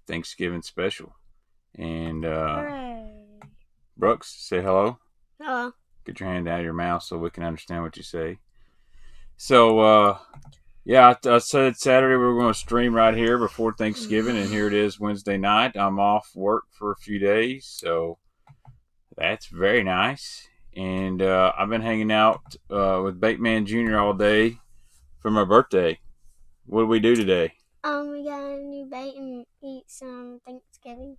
Thanksgiving special. And Hooray. Brooks, say hello. Hello. Get your hand out of your mouth so we can understand what you say. So, yeah, I said Saturday we were going to stream right here before Thanksgiving, and here it is Wednesday night. I'm off work for a few days, so that's very nice. And I've been hanging out with Baitman Jr. all day for my birthday. What do we do today? We got a new bait and eat some Thanksgiving.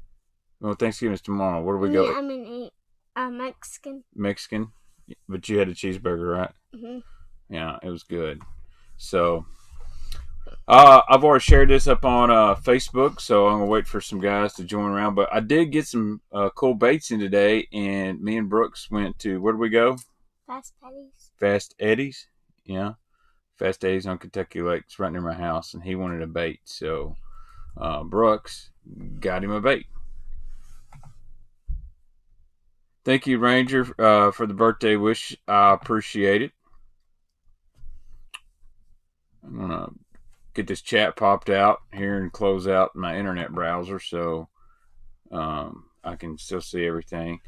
Well, Thanksgiving's tomorrow. Where do we go? I mean, eat Mexican. Mexican? But you had a cheeseburger, right? Mm-hmm. Yeah, it was good. So, I've already shared this up on Facebook, so I'm going to wait for some guys to join around. But I did get some cool baits in today, and me and Brooks went to, where did we go? Fast Eddie's. Fast Eddie's? Yeah. Fast Eddie's on Kentucky Lake. It's right near my house, and he wanted a bait. So, Brooks got him a bait. Thank you, Ranger, for the birthday wish. I appreciate it. I'm going to get this chat popped out here and close out my internet browser so I can still see everything.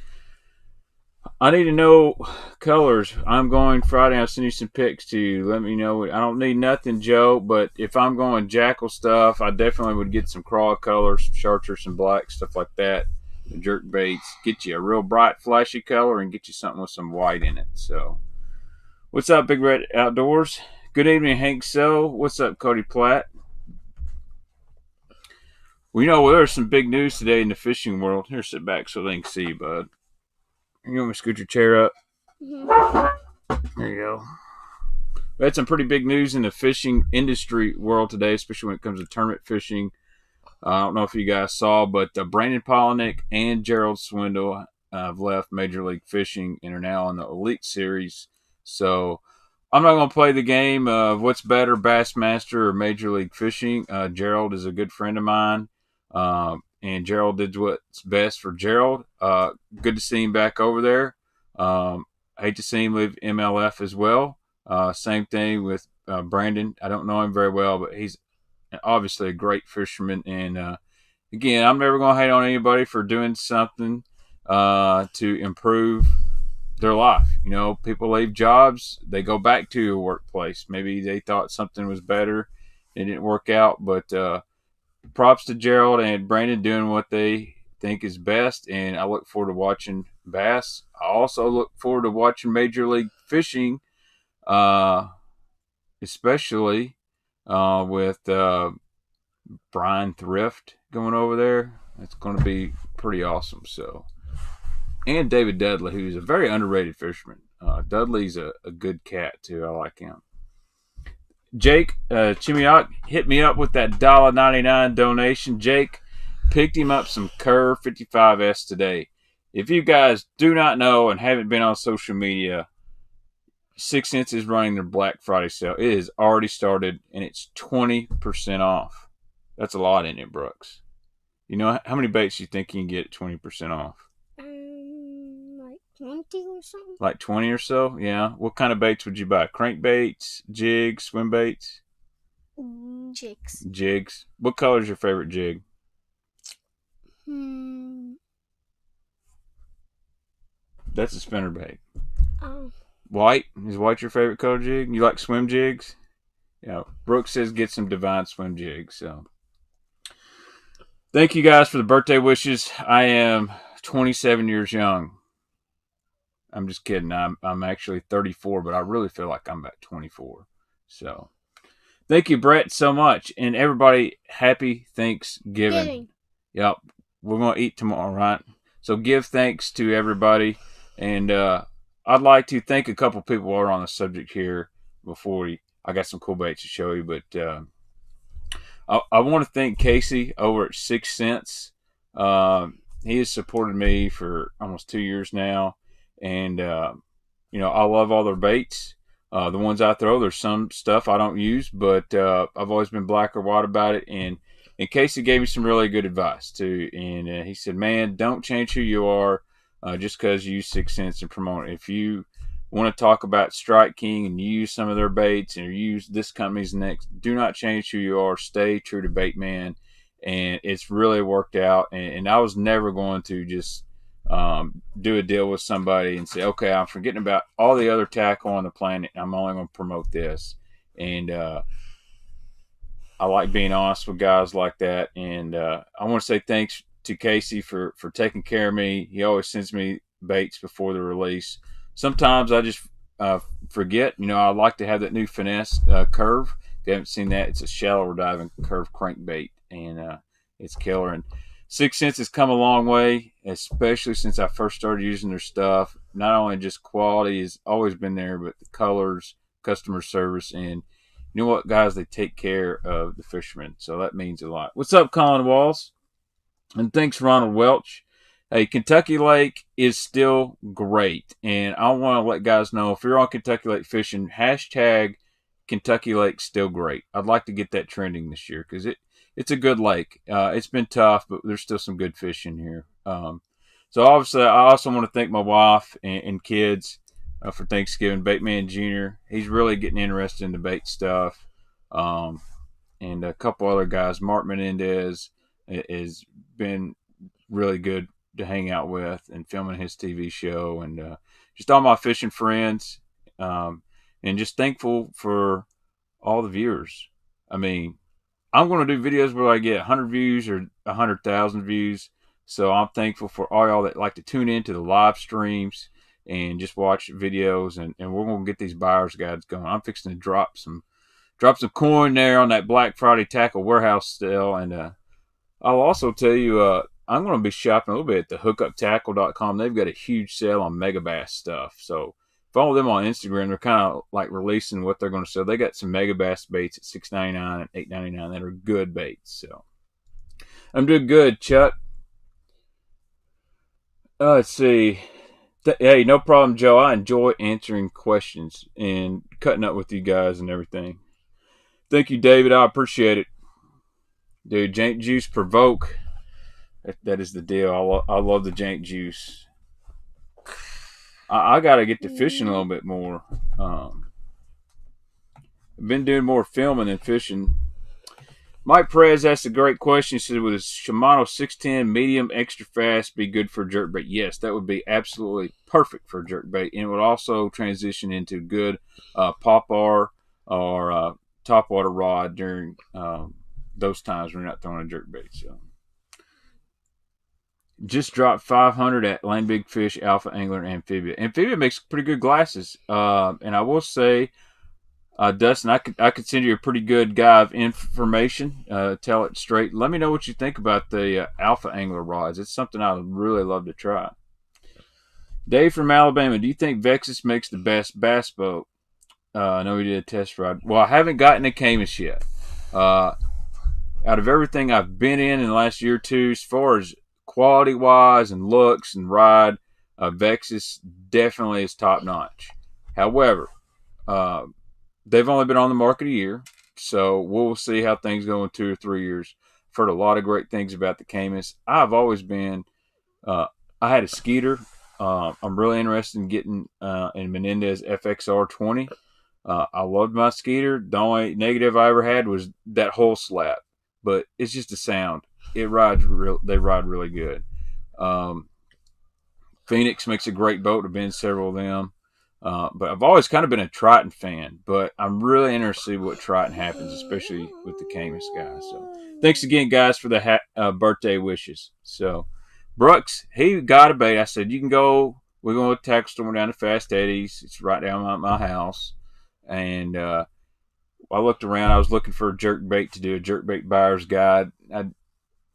I need to know colors. I'm going Friday. I'll send you some pics to you. Let me know. I don't need nothing, Joe, but if I'm going jackal stuff, I definitely would get some craw colors, some chartreuse and black, stuff like that. The jerkbaits. Get you a real bright, flashy color and get you something with some white in it. So, what's up, Big Red Outdoors? Good evening, Hank So. What's up, Cody Platt? Well, there's some big news today in the fishing world. Here, sit back so they can see you, bud. You want me to scoot your chair up? Mm-hmm. There you go. We had some pretty big news in the fishing industry world today, especially when it comes to tournament fishing. I don't know if you guys saw, but Brandon Polnick and Gerald Swindle have left Major League Fishing and are now in the Elite Series. So I'm not going to play the game of what's better, Bassmaster or Major League Fishing. Gerald is a good friend of mine, and Gerald did what's best for Gerald. Good to see him back over there. Hate to see him leave MLF as well. Same thing with Brandon. I don't know him very well, but he's obviously a great fisherman. And again, I'm never going to hate on anybody for doing something to improve their life. People leave jobs, they go back to a workplace. Maybe they thought something was better, it didn't work out. But props to Gerald and Brandon doing what they think is best, and I look forward to watching bass. I also look forward to watching Major League Fishing, especially with Brian Thrift going over there. It's going to be pretty awesome. So, and David Dudley, who's a very underrated fisherman. Dudley's a good cat too. I like him. Jake Chimiak hit me up with that $1.99 donation. Jake picked him up some Curve 55S today. If you guys do not know and haven't been on social media, 6 Cents is running their Black Friday sale. It has already started, and it's 20% off. That's a lot, isn't it, Brooks? How many baits do you think you can get at 20% off? Like 20 or something. Like 20 or so? Yeah. What kind of baits would you buy? Crankbaits, jigs, swim baits? Jigs. Jigs. What color is your favorite jig? That's a spinnerbait. Oh. White? Is white your favorite color jig? You like swim jigs? Yeah. Brooks says get some Divine swim jigs. So, thank you guys for the birthday wishes. I am 27 years young. I'm just kidding. I'm actually 34, but I really feel like I'm about 24. So, thank you, Brett, so much. And everybody, happy Thanksgiving. Yep. We're going to eat tomorrow, right? So, give thanks to everybody. And I'd like to thank a couple people who are on the subject here before I got some cool baits to show you. But I want to thank Casey over at 6 Cents. He has supported me for almost 2 years now. And, I love all their baits. The ones I throw, there's some stuff I don't use, but I've always been black or white about it. And Casey gave me some really good advice, too. And he said, man, don't change who you are just because you use 6 Cents and promote it. If you want to talk about Strike King and you use some of their baits and you use this company's next, do not change who you are. Stay true to Baitman and it's really worked out. And I was never going to just do a deal with somebody and say, okay, I'm forgetting about all the other tackle on the planet. I'm only going to promote this. And I like being honest with guys like that. And I want to say thanks to Casey for taking care of me. He always sends me baits before the release. Sometimes I just forget. You know, I like to have that new finesse curve. If you haven't seen that, it's a shallow diving curve crankbait, and it's killer. And 6 Sense has come a long way, especially since I first started using their stuff. Not only just quality has always been there, but the colors, customer service, and you know what, guys? They take care of the fishermen, so that means a lot. What's up, Colin Walls? And thanks, Ronald Welch. Hey, Kentucky Lake is still great, and I want to let guys know, if you're on Kentucky Lake fishing, hashtag Kentucky Lake still great. I'd like to get that trending this year because it's a good lake. It's been tough, but there's still some good fish in here. So obviously, I also want to thank my wife and kids for Thanksgiving. Baitman Jr. He's really getting interested in the bait stuff, and a couple other guys. Mark Menendez has been really good to hang out with and filming his TV show, and just all my fishing friends, and just thankful for all the viewers. I mean, I'm going to do videos where I get 100 views or 100,000 views. So I'm thankful for all y'all that like to tune into the live streams and just watch videos. And we're going to get these buyer's guides going. I'm fixing to drop some coin there on that Black Friday tackle warehouse sale. And I'll also tell you, I'm going to be shopping a little bit at the hookuptackle.com. They've got a huge sale on Megabass stuff. So follow them on Instagram. They're kind of like releasing what they're going to sell. They got some Megabass baits at $6.99 and $8.99 that are good baits. So I'm doing good, Chuck. Let's see. Hey, no problem, Joe. I enjoy answering questions and cutting up with you guys and everything. Thank you, David. I appreciate it. Dude, Jaint Juice Provoke. That is the deal. I love the Jaint Juice. I got to get to fishing a little bit more. I've been doing more filming than fishing. Mike Perez asked a great question. He said, would a Shimano 610 medium extra fast be good for jerkbait? Yes, that would be absolutely perfect for jerkbait. And it would also transition into good popper or topwater rod during those times when you're not throwing a jerkbait. So, just dropped 500 at Land Big Fish, Alpha Angler, and Amphibia. Amphibia makes pretty good glasses. And I will say, Dustin, I could send you a pretty good guy of information. Tell it straight. Let me know what you think about the Alpha Angler rods. It's something I would really love to try. Dave from Alabama, do you think Vexus makes the best bass boat? I know we did a test ride. Well, I haven't gotten a Camus yet. Out of everything I've been in the last year or two, as far as quality-wise and looks and ride, Vexus definitely is top-notch. However, they've only been on the market a year, so we'll see how things go in 2 or 3 years. I've heard a lot of great things about the Camus. I've always been, I had a Skeeter. I'm really interested in getting in Menendez FXR20. I loved my Skeeter. The only negative I ever had was that hull slap, but it's just a sound. They ride really good. Phoenix makes a great boat. I've been in several of them. But I've always kind of been a Triton fan, but I'm really interested in what Triton happens, especially with the Camus guys. So thanks again, guys, for the birthday wishes. So Brooks, he got a bait. I said, you can go. We're going to tackle store down to Fast Eddie's. It's right down my house. And I looked around. I was looking for a jerkbait to do a jerkbait buyer's guide.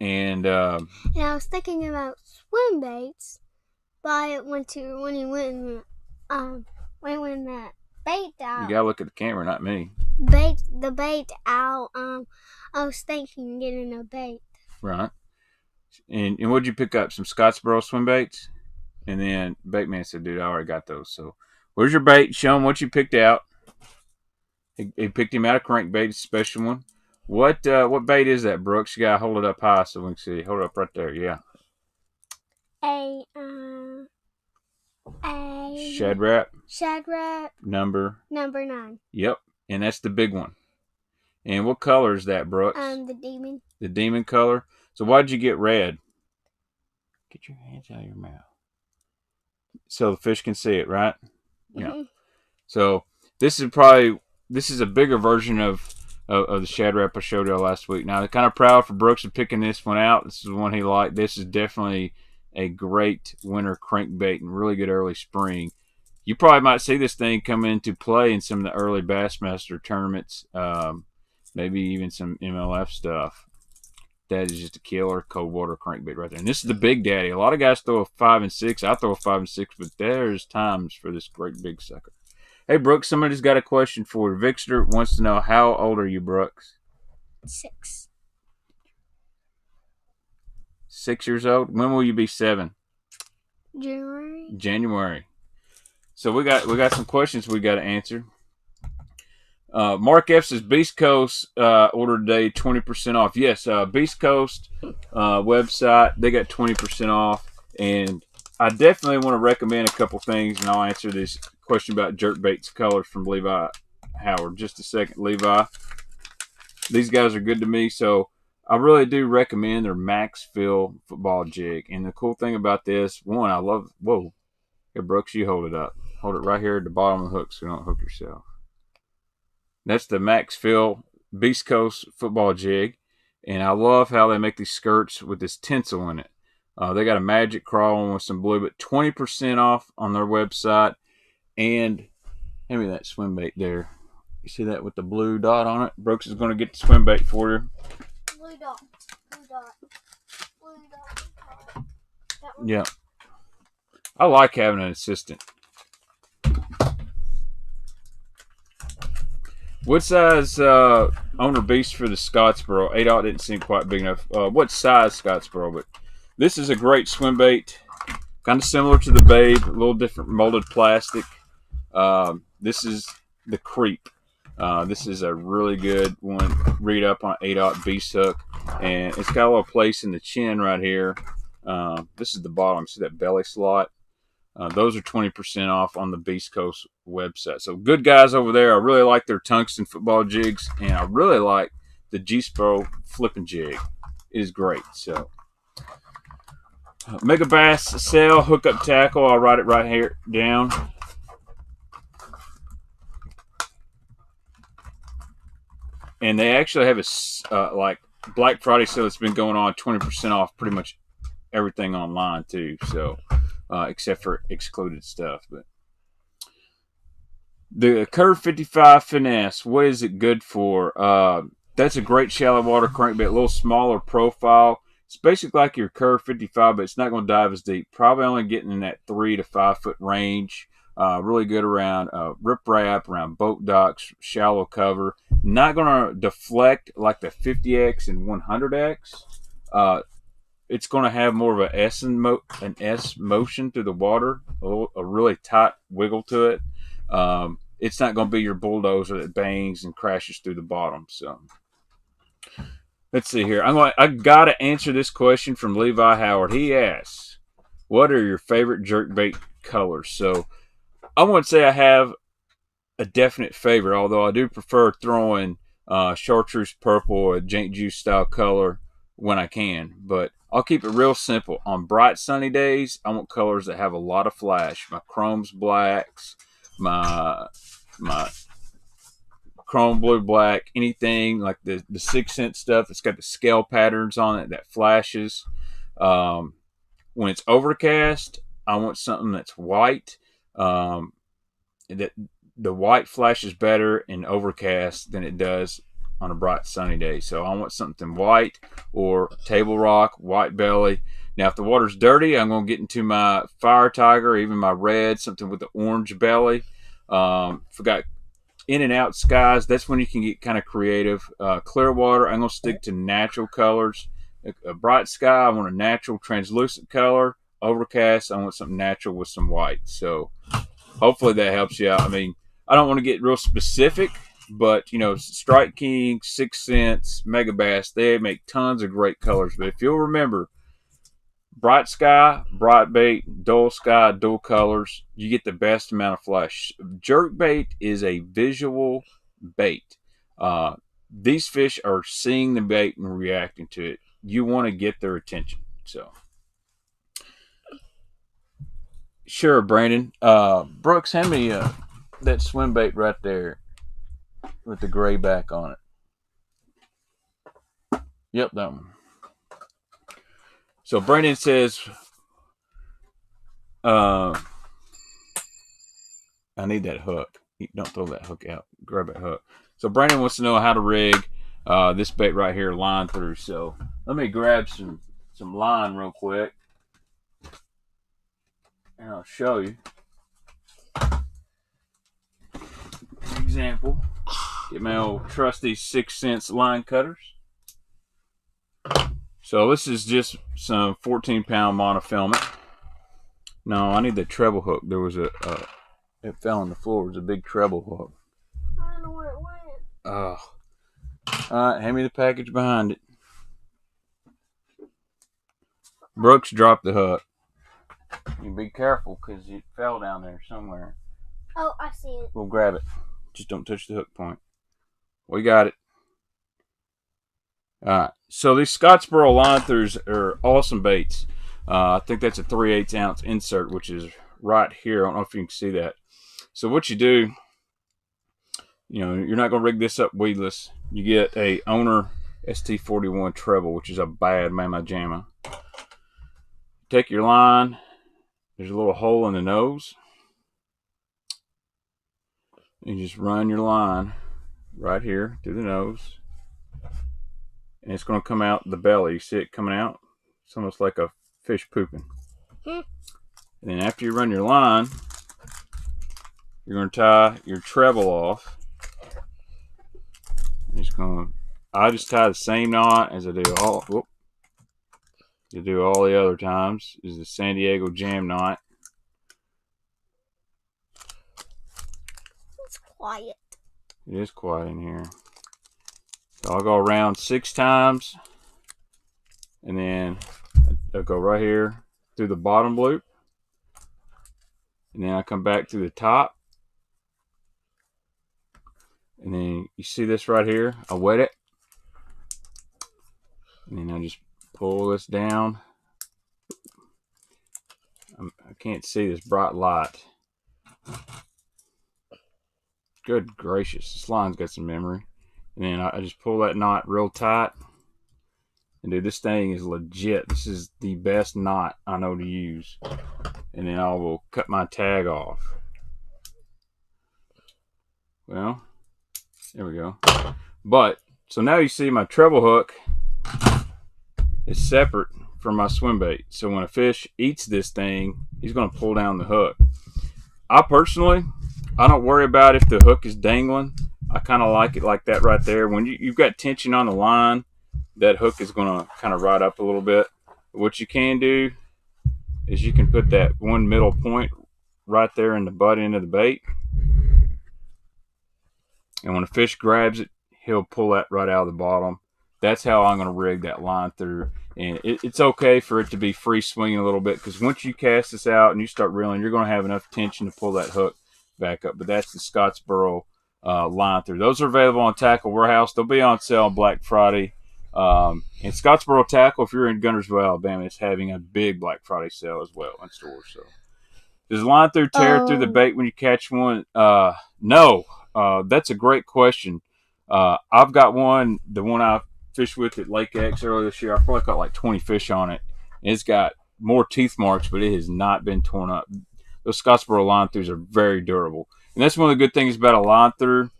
And I was thinking about swimbaits, but when he went when that bait out. You gotta look at the camera, not me. The bait out. I was thinking getting a bait. Right. And what'd you pick up? Some Scottsboro swim baits? And then Baitman said, dude, I already got those. So where's your bait? Show him what you picked out. He picked him out a crankbait, a special one. What bait is that, Brooks? You gotta hold it up high so we can see. Hold it up right there, yeah. A Shad Rap. Number 9. Yep, and that's the big one. And what color is that, Brooks? The demon. The demon color. So why'd you get red? Get your hands out of your mouth. So the fish can see it, right? Yeah. So this is a bigger version of the Shad Rap I showed y'all last week. Now, I'm kind of proud for Brooks for picking this one out. This is the one he liked. This is definitely a great winter crankbait and really good early spring. You probably might see this thing come into play in some of the early Bassmaster tournaments, maybe even some MLF stuff. That is just a killer cold water crankbait right there. And this is the big daddy. A lot of guys throw a 5 and 6. I throw a 5 and 6, but there's times for this great big sucker. Hey, Brooks, somebody's got a question for you. Vixter wants to know, how old are you, Brooks? 6. 6 years old? When will you be 7? January. So we got some questions we got to answer. Mark F says Beast Coast order today 20% off. Yes, Beast Coast website, they got 20% off, and I definitely want to recommend a couple things, and I'll answer this question about jerkbaits colors from Levi Howard. Just a second, Levi. These guys are good to me, so I really do recommend their Max Fill football jig. And the cool thing about this, one, I love. Whoa, here, Brooks, you hold it up. Hold it right here at the bottom of the hook, so you don't hook yourself. That's the Max Fill Beast Coast football jig. And I love how they make these skirts with this tinsel in it. They got a magic crawl on with some blue, but 20% off on their website. And hand me that swim bait there. You see that with the blue dot on it? Brooks is going to get the swim bait for you. Blue dot. Blue dot. Blue dot. That one? Yeah. I like having an assistant. What size owner beast for the Scottsboro? 8/0 didn't seem quite big enough. What size Scottsboro? But this is a great swim bait. Kind of similar to the Babe. A little different molded plastic. This is the Creep. This is a really good one. Read up on 8/0 beast hook. And it's got a little place in the chin right here. This is the bottom. See that belly slot? Those are 20% off on the Beast Coast website. So good guys over there. I really like their tungsten football jigs, and I really like the G-Spro flipping jig. It is great. So Mega Bass Sale hookup tackle. I'll write it right here down. And they actually have a like Black Friday sale that's been going on, 20% off pretty much everything online too. So. Except for excluded stuff. But the Curve 55 Finesse, what is it good for? That's a great shallow water crankbait, a little smaller profile. It's basically like your Curve 55, but it's not going to dive as deep. Probably only getting in that 3 to 5 foot range. Really good around riprap, around boat docks, shallow cover. Not going to deflect like the 50X and 100X. It's going to have more of an S motion through the water, a really tight wiggle to it. It's not going to be your bulldozer that bangs and crashes through the bottom. So let's see here. I got to answer this question from Levi Howard. He asks, "What are your favorite jerkbait colors?" So I wouldn't say I have a definite favorite, although I do prefer throwing chartreuse purple, a Jaints juice style color when I can, but I'll keep it real simple. On bright sunny days, I want colors that have a lot of flash. My chromes blacks, my chrome blue black, anything like the 6 cent stuff that's got the scale patterns on it that flashes. When it's overcast, I want something that's white. That the white flashes better in overcast than it does on a bright sunny day. So I want something white or table rock, white belly. Now, if the water's dirty, I'm going to get into my Fire Tiger, even my red, something with the orange belly. If we got in and out skies, that's when you can get kind of creative. Clear water, I'm going to stick to natural colors. A bright sky, I want a natural translucent color. Overcast, I want something natural with some white. So hopefully that helps you out. I mean, I don't want to get real specific, but, you know, Strike King, 6 Cents, Mega Bass, they make tons of great colors. But if you'll remember, bright sky, bright bait, dull sky, dull colors, you get the best amount of flash. Jerkbait is a visual bait. these fish are seeing the bait and reacting to it. You want to get their attention. So, sure, Brandon. Brooks, hand me that swim bait right there with the gray back on it. Yep, that one. So Brandon says, I need that hook. Don't throw that hook out. Grab that hook. So Brandon wants to know how to rig this bait right here, line through. So let me grab some line real quick, and I'll show you. For example, get my old trusty 6 cents line cutters. So this is just some 14-pound monofilament. No, I need the treble hook. There was it fell on the floor. It was a big treble hook. I don't know where it went. Oh. Alright, hand me the package behind it. Brooks dropped the hook. You be careful because it fell down there somewhere. Oh, I see it. We'll grab it. Just don't touch the hook point. We got it. Alright, so these Scottsboro line throughs are awesome baits. I think that's a 3/8 ounce insert, which is right here. I don't know if you can see that. So what you do, you're not going to rig this up weedless. You get a owner ST41 treble, which is a bad mamma jamma. Take your line. There's a little hole in the nose. You just run your line right here through the nose. And it's going to come out the belly. You see it coming out? It's almost like a fish pooping. And then after you run your line, you're going to tie your treble off. I just tie the same knot as I do all the other times. Is the San Diego jam knot. It's quiet. It is quiet in here. So I'll go around 6 times, and then I'll go right here through the bottom loop, and then I come back to the top, and then you see this right here. I wet it, and then I just pull this down. I can't see this bright light. Good gracious, this line's got some memory. And then I just pull that knot real tight. And dude, this thing is legit. This is the best knot I know to use. And then I will cut my tag off. Well, there we go. But, so now you see my treble hook is separate from my swim bait. So when a fish eats this thing, he's going to pull down the hook. I don't worry about if the hook is dangling. I kind of like it like that right there. When you've got tension on the line, that hook is going to kind of ride up a little bit. What you can do is you can put that one middle point right there in the butt end of the bait. And when a fish grabs it, he'll pull that right out of the bottom. That's how I'm going to rig that line through. And it's okay for it to be free swinging a little bit, because once you cast this out and you start reeling, you're going to have enough tension to pull that hook back up. But that's the Scottsboro line through. Those are available on Tackle Warehouse. They'll be on sale on Black Friday. And Scottsboro Tackle, if you're in Guntersville, Alabama, is having a big Black Friday sale as well in stores. So, does line through tear through the bait when you catch one? No. That's a great question. I've got one, the one I fished with at Lake X earlier this year. I probably caught like 20 fish on it. And it's got more teeth marks, but it has not been torn up. Those Scottsboro line throughs are very durable. And that's one of the good things about a line through.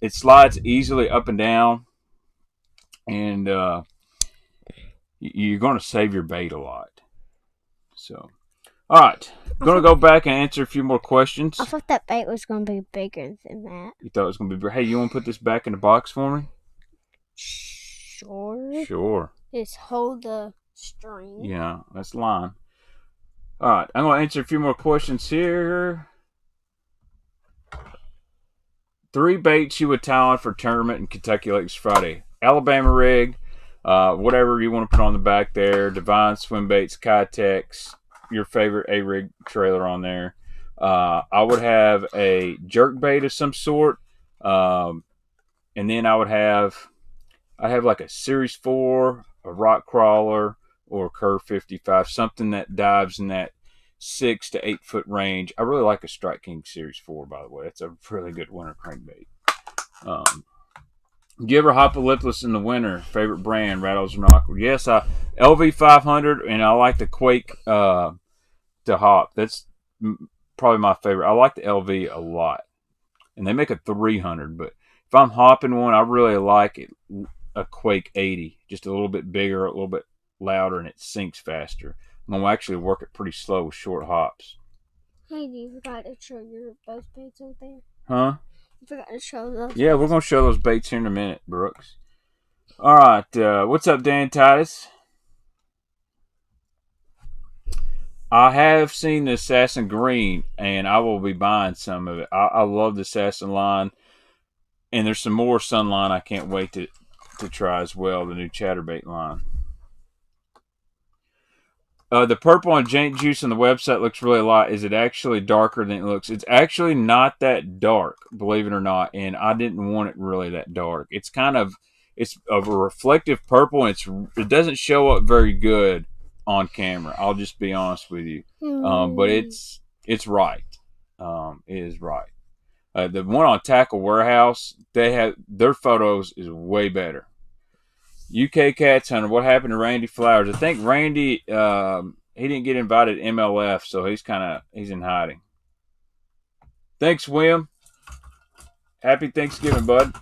It slides easily up and down. And you're going to save your bait a lot. So, all right. I'm going to go back and answer a few more questions. I thought that bait was going to be bigger than that. You thought it was going to be bigger? Hey, you want to put this back in the box for me? Sure. Sure. Just hold the string. Yeah, that's line. All right. I'm going to answer a few more questions here. 3 baits you would tie on for tournament in Kentucky Lakes Friday. Alabama rig, whatever you want to put on the back there, Divine swim baits, Kitex, your favorite A-rig trailer on there. I would have a jerkbait of some sort. And then I have like a Series 4, a rock crawler, or a Curve 55, something that dives in that 6 to 8 foot range. I really like a Strike King Series 4, by the way. It's a really good winter crankbait. Do you ever hop a lipless in the winter? Favorite brand, rattles and awkward? Yes, LV 500, and I like the Quake to hop. That's probably my favorite. I like the LV a lot, and they make a 300. But if I'm hopping one, I really like it. A Quake 80, just a little bit bigger, a little bit louder, and it sinks faster. I'm gonna actually work it pretty slow with short hops. Hey, do you forgot to show your both baits out there? Huh? You forgot to show those. Yeah, we're gonna show those baits here in a minute, Brooks. All right, what's up, Dan Titus? I have seen the Assassin Green, and I will be buying some of it. I love the Assassin line, and there's some more Sunline I can't wait to try as well, the new Chatterbait line. The purple on Jaints juice on the website looks really light. Is it actually darker than it looks? It's actually not that dark, believe it or not, and I didn't want it really that dark. It's of a reflective purple, and it doesn't show up very good on camera. I'll just be honest with you, but it's right. It is right. The one on Tackle Warehouse, their photos is way better. UK Cats Hunter, what happened to Randy Flowers? I think Randy, he didn't get invited to MLF, so he's in hiding. Thanks, William. Happy Thanksgiving, bud.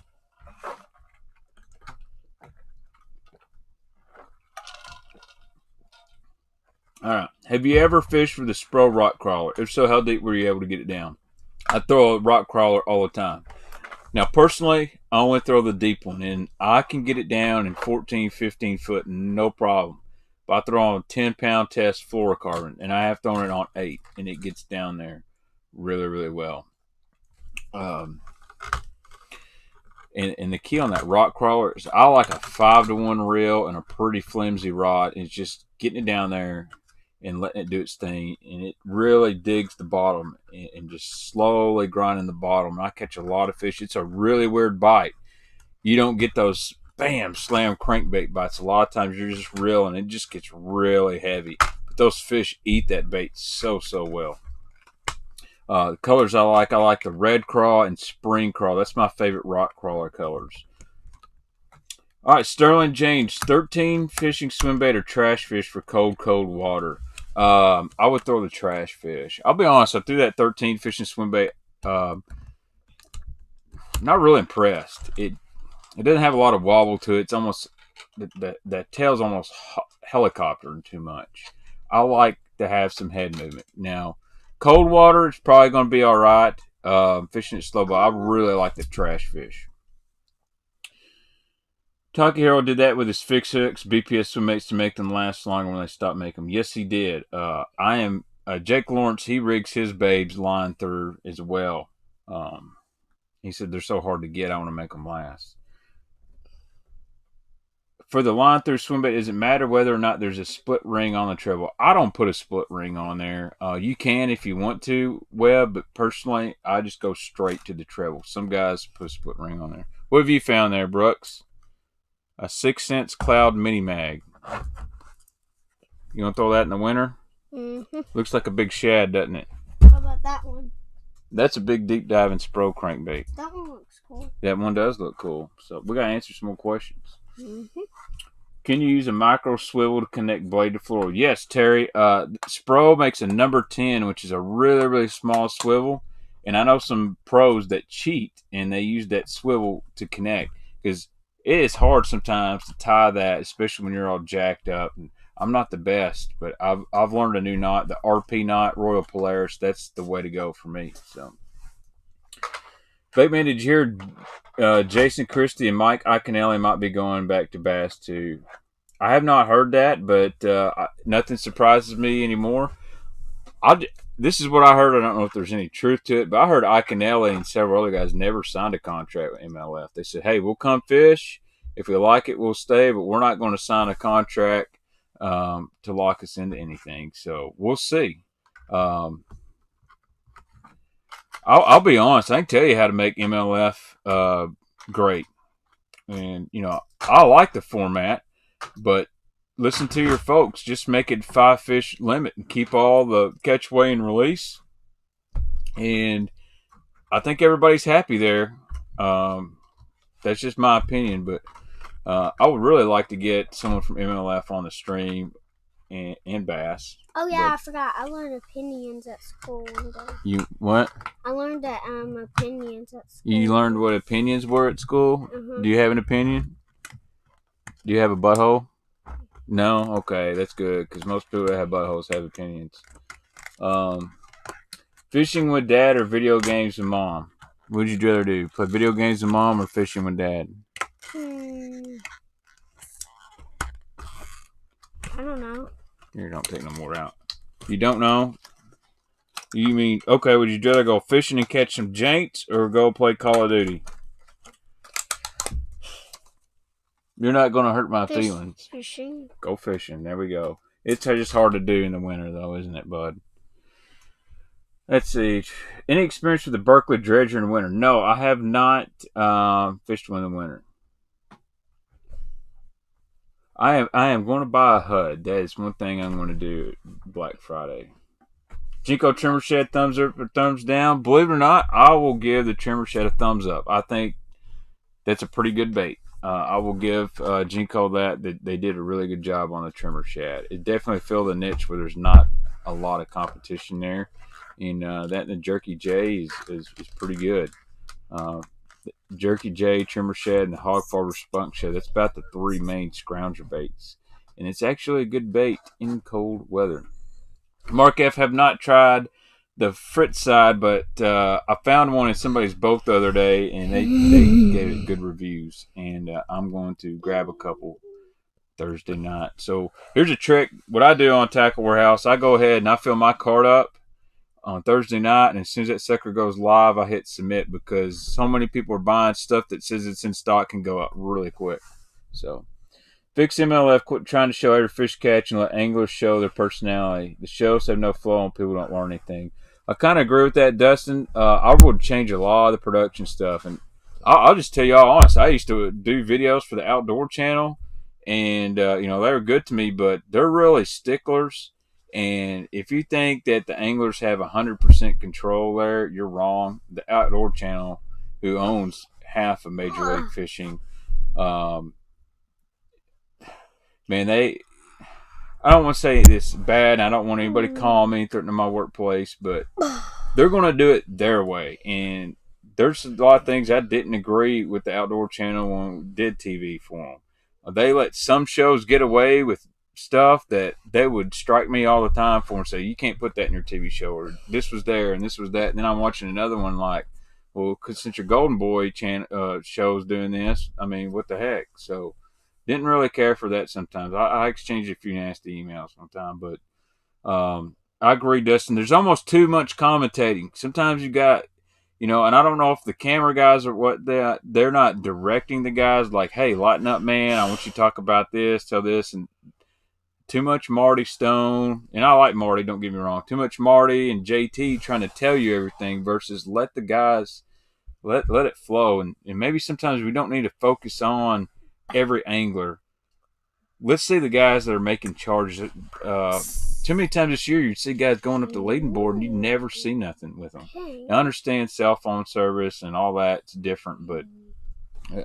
All right. Have you ever fished with a Spro rock crawler? If so, how deep were you able to get it down? I throw a rock crawler all the time. Now, personally, I only throw the deep one, and I can get it down in 14, 15 foot, no problem. But I throw on a 10-pound test fluorocarbon, and I have thrown it on 8, and it gets down there really, really well. And the key on that rock crawler is I like a 5-to-1 reel and a pretty flimsy rod. It's just getting it down there and letting it do its thing, and it really digs the bottom and just slowly grinding the bottom. And I catch a lot of fish. It's a really weird bite. You don't get those bam slam crankbait bites. A lot of times you're just reeling, it just gets really heavy. But those fish eat that bait so well. The colors I like the red craw and spring craw. That's my favorite rock crawler colors. All right, Sterling James, 13 fishing swim bait or trash fish for cold water. I would throw the trash fish. I'll be honest, I threw that 13 fishing swim bait. Not really impressed. It doesn't have a lot of wobble to it. It's almost that tail's almost helicoptering too much. I like to have some head movement. Now, cold water is probably going to be all right. Fishing it slow, but I really like the trash fish. Taki Hero did that with his fix hooks, BPS swimmates to make them last longer when they stop making them. Yes, he did. Jake Lawrence, he rigs his babes line through as well. He said they're so hard to get, I want to make them last. For the line through swimbait, does it matter whether or not there's a split ring on the treble? I don't put a split ring on there. You can if you want to, Webb, but personally, I just go straight to the treble. Some guys put a split ring on there. What have you found there, Brooks? A 6 Sense Cloud Mini Mag. You want to throw that in the winter? Mm-hmm. Looks like a big shad, doesn't it? How about that one? That's a big deep diving Spro crankbait. That one looks cool. That one does look cool. So we got to answer some more questions. Mm-hmm. Can you use a micro swivel to connect blade to floor? Yes, Terry. Spro makes a number 10, which is a really, really small swivel. And I know some pros that cheat and they use that swivel to connect because it is hard sometimes to tie that, especially when you're all jacked up. And I'm not the best, but I've learned a new knot, the RP knot, Royal Polaris. That's the way to go for me. So, Baitman, did you hear Jason Christie and Mike Iaconelli might be going back to Bass too? I have not heard that, but nothing surprises me anymore. This is what I heard. I don't know if there's any truth to it, but I heard Iaconelli and several other guys never signed a contract with MLF. They said, hey, we'll come fish. If we like it, we'll stay, but we're not going to sign a contract to lock us into anything. So we'll see. I'll be honest. I can tell you how to make MLF great. And, you know, I like the format, but listen to your folks. Just make it 5 fish limit and keep all the catch, weigh, and release. And I think everybody's happy there. That's just my opinion, but I would really like to get someone from MLF on the stream and Bass. Oh yeah, I forgot. I learned opinions at school one day. You what? I learned that opinions at school. You learned what opinions were at school? Mm-hmm. Do you have an opinion? Do you have a butthole? No? Okay, that's good, because most people that have buttholes have opinions. Fishing with dad or video games with mom? What would you rather do? Play video games with mom or fishing with dad? I don't know. Here, don't take no more out. You don't know? You mean, okay, would you rather go fishing and catch some Jaints or go play Call of Duty? You're not going to hurt my feelings. Fishing. Go fishing. There we go. It's just hard to do in the winter, though, isn't it, bud? Let's see. Any experience with the Berkeley dredger in the winter? No, I have not fished one in the winter. I am going to buy a HUD. That is one thing I'm going to do Black Friday. Jinko Trimmer Shed, thumbs up or thumbs down. Believe it or not, I will give the Trimmer Shed a thumbs up. I think that's a pretty good bait. I will give Jinko that they did a really good job on the Trimmer Shad. It definitely filled a niche where there's not a lot of competition there. And that and the Jerky J is pretty good. Jerky J, Trimmer Shad, and the Hog Farber Spunk Shad. That's about the 3 main scrounger baits. And it's actually a good bait in cold weather. Mark F. have not tried the Fritz side, but I found one in somebody's boat the other day, and they gave it good reviews. And I'm going to grab a couple Thursday night. So here's a trick. What I do on Tackle Warehouse, I go ahead and I fill my cart up on Thursday night, and as soon as that sucker goes live, I hit submit, because so many people are buying stuff that says it's in stock can go up really quick. So fix MLF, quit trying to show every fish catch and let anglers show their personality. The shows have no flow and people don't learn anything. I kind of agree with that, Dustin. I would change a lot of the production stuff, and I'll just tell y'all honest. I used to do videos for the Outdoor Channel, and you know, they were good to me, but they're really sticklers. And if you think that the anglers have 100% control there, you're wrong. The Outdoor Channel, who owns half of Major League Fishing, man, I don't want to say this bad, and I don't want anybody calling me, threatening my workplace, but they're going to do it their way. And there's a lot of things I didn't agree with the Outdoor Channel when we did TV for them. They let some shows get away with stuff that they would strike me all the time for and say, you can't put that in your TV show, or this was there and this was that. And then I'm watching another one like, well, cause since your Golden Boy show's doing this, I mean, what the heck? So didn't really care for that sometimes. I exchanged a few nasty emails sometime, but I agree, Dustin. There's almost too much commentating. Sometimes you got, you know, and I don't know if the camera guys are what they're not directing the guys like, hey, lighten up, man. I want you to talk about this, tell this, and too much Marty Stone, and I like Marty, don't get me wrong. Too much Marty and JT trying to tell you everything versus let the guys let it flow. And maybe sometimes we don't need to focus on every angler. Let's see the guys that are making charges. Too many times this year you see guys going up the leading board and you never see nothing with them. I understand cell phone service and all that's different, but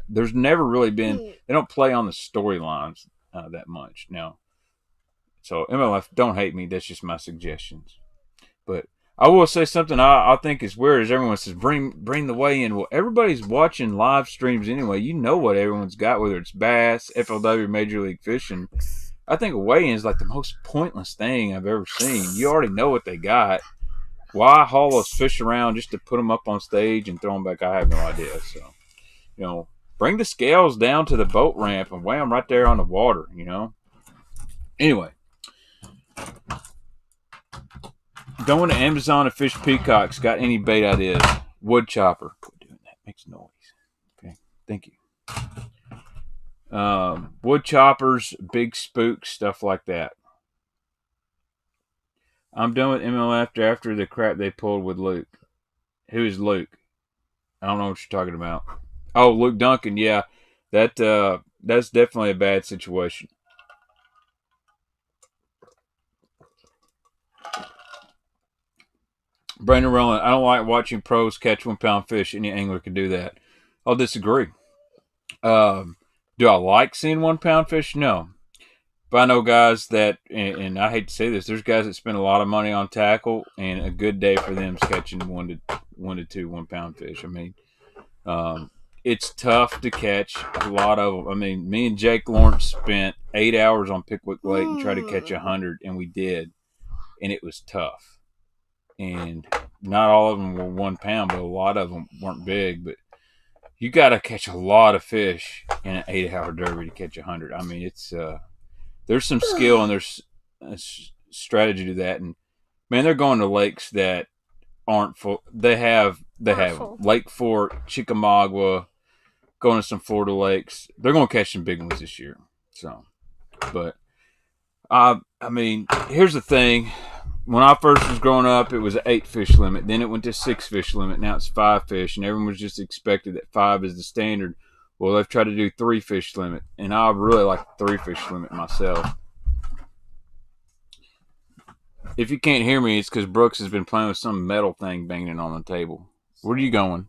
there's never really been, they don't play on the storylines that much now. So MLF, don't hate me. That's just my suggestions. But I will say something I think is weird is everyone says bring the weigh in. Well, everybody's watching live streams anyway. You know what everyone's got, whether it's Bass, FLW, Major League Fishing. I think a weigh-in is like the most pointless thing I've ever seen. You already know what they got. Why haul those fish around just to put them up on stage and throw them back? I have no idea. So, you know, bring the scales down to the boat ramp and weigh them right there on the water, you know. Anyway. Going to Amazon to fish peacocks. Got any bait ideas? Wood chopper. Quit doing that. Makes noise. Okay. Thank you. Wood choppers, big spooks, stuff like that. I'm done with MLF after the crap they pulled with Luke. Who is Luke? I don't know what you're talking about. Oh, Luke Duncan. Yeah. that's definitely a bad situation. Brandon Rowland, I don't like watching pros catch 1 pound fish. Any angler could do that. I'll disagree. Do I like seeing 1 pound fish? No. But I know guys that, and I hate to say this, there's guys that spend a lot of money on tackle, and a good day for them is catching 1 to 2 1 pound fish. I mean, it's tough to catch a lot of them. I mean, me and Jake Lawrence spent 8 hours on Pickwick Lake and tried to catch 100, and we did, and it was tough. And not all of them were 1 pound, but a lot of them weren't big. But you got to catch a lot of fish in an 8-hour derby to catch 100. I mean, it's there's some skill and there's a strategy to that. And man, they're going to lakes that aren't full. They have Lake Fort, Chickamauga, going to some Florida lakes. They're going to catch some big ones this year. So, but I mean, here's the thing. When I first was growing up, it was an 8 fish limit. Then it went to 6 fish limit. Now it's 5 fish, and everyone was just expected that 5 is the standard. Well, they've tried to do 3 fish limit, and I really like the 3 fish limit myself. If you can't hear me, it's because Brooks has been playing with some metal thing banging on the table. Where are you going?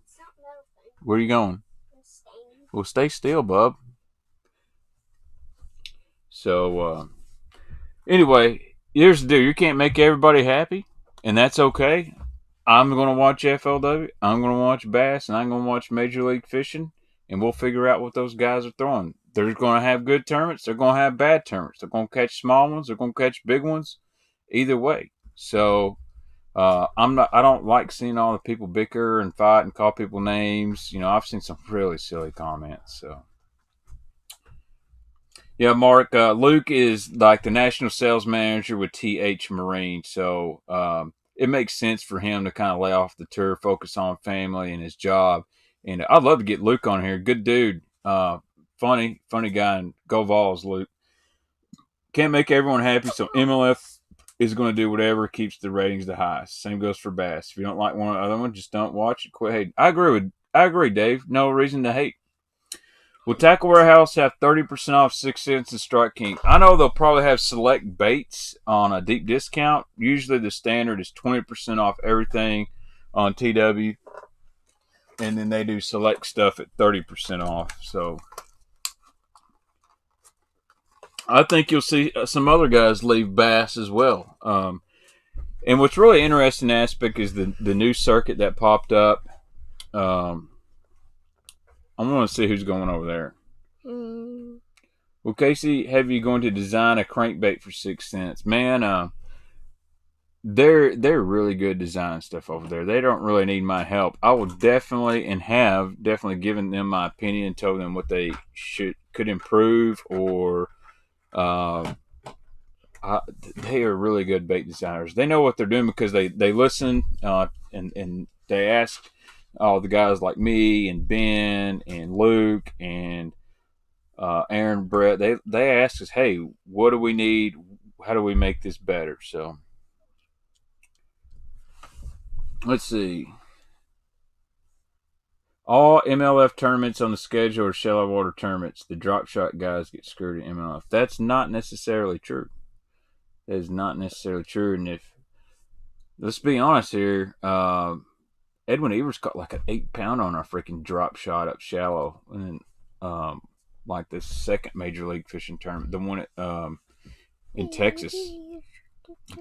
Where are you going? Well, stay still, bub. So, anyway, here's the deal. You can't make everybody happy, and that's okay. I'm going to watch FLW, I'm going to watch Bass, and I'm going to watch Major League Fishing, and we'll figure out what those guys are throwing. They're going to have good tournaments. They're going to have bad tournaments. They're going to catch small ones. They're going to catch big ones. Either way. So, I don't like seeing all the people bicker and fight and call people names. You know, I've seen some really silly comments, so. Yeah, Mark, Luke is like the national sales manager with TH Marine, so it makes sense for him to kind of lay off the tour, focus on family and his job. And I'd love to get Luke on here. Good dude, funny guy, and go Vols, Luke. Can't make everyone happy, so MLF is going to do whatever keeps the ratings the highest. Same goes for Bass. If you don't like one or the other one, just don't watch it. Quit hating. I agree, Dave. No reason to hate. Will Tackle Warehouse have 30% off 6 cents and Strike King? I know they'll probably have select baits on a deep discount. Usually the standard is 20% off everything on TW. And then they do select stuff at 30% off. So I think you'll see some other guys leave Bass as well. And what's really interesting aspect is the new circuit that popped up. I want to see who's going over there. Well, Casey, have you going to design a crankbait for 6 cents? Man, they're really good designing stuff over there. They don't really need my help. I will definitely and have definitely given them my opinion and told them what they could improve or they are really good bait designers. They know what they're doing because they listen and they ask all the guys like me and Ben and Luke and Aaron, Brett. They ask us, hey, what do we need? How do we make this better? So let's see. All MLF tournaments on the schedule are shallow water tournaments. The drop shot guys get screwed in MLF. That's not necessarily true. That is not necessarily true. And if, let's be honest here, Edwin Evers caught like an 8-pounder on our freaking drop shot up shallow. And like the second Major League Fishing tournament, the one at, in Texas, he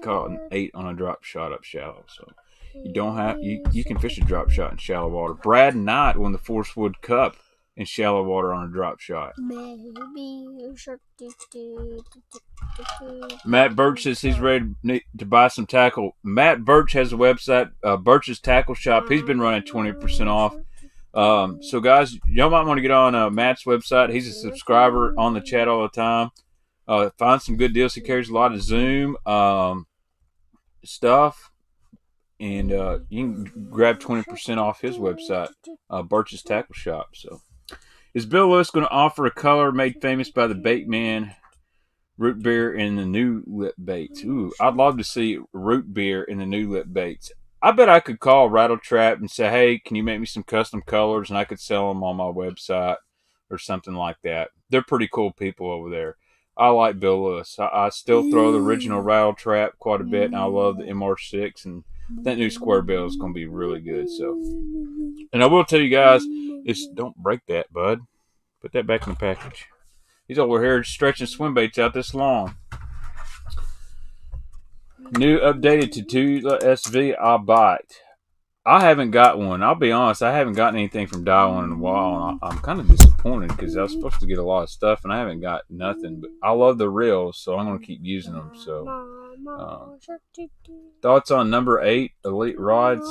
caught an 8 on a drop shot up shallow. So you don't have you can fish a drop shot in shallow water. Brad Knight won the Forcewood Cup in shallow water on a drop shot. Matt Birch says he's ready to buy some tackle. Matt Birch has a website, Birch's Tackle Shop. He's been running 20% off. So guys, y'all might want to get on Matt's website. He's a subscriber on the chat all the time. Find some good deals. He carries a lot of Zoom stuff. And you can grab 20% off his website, Birch's Tackle Shop. So, is Bill Lewis going to offer a color made famous by the Baitman root beer in the new lip baits? Ooh, I'd love to see root beer in the new lip baits. I bet I could call Rattle Trap and say, hey, can you make me some custom colors? And I could sell them on my website or something like that. They're pretty cool people over there. I like Bill Lewis. I still throw the original rattle trap quite a bit, and I love the MR6, and that new square bill is going to be really good. So, and I will tell you guys, don't break that, bud. Put that back in the package. He's over here stretching swim baits out this long. New updated Tatula SV, I bite. I haven't got one. I'll be honest, I haven't gotten anything from Dial in a while, and I'm kind of disappointed because I was supposed to get a lot of stuff, and I haven't got nothing. But I love the reels, so I'm going to keep using them. So, thoughts on number 8 Elite rods?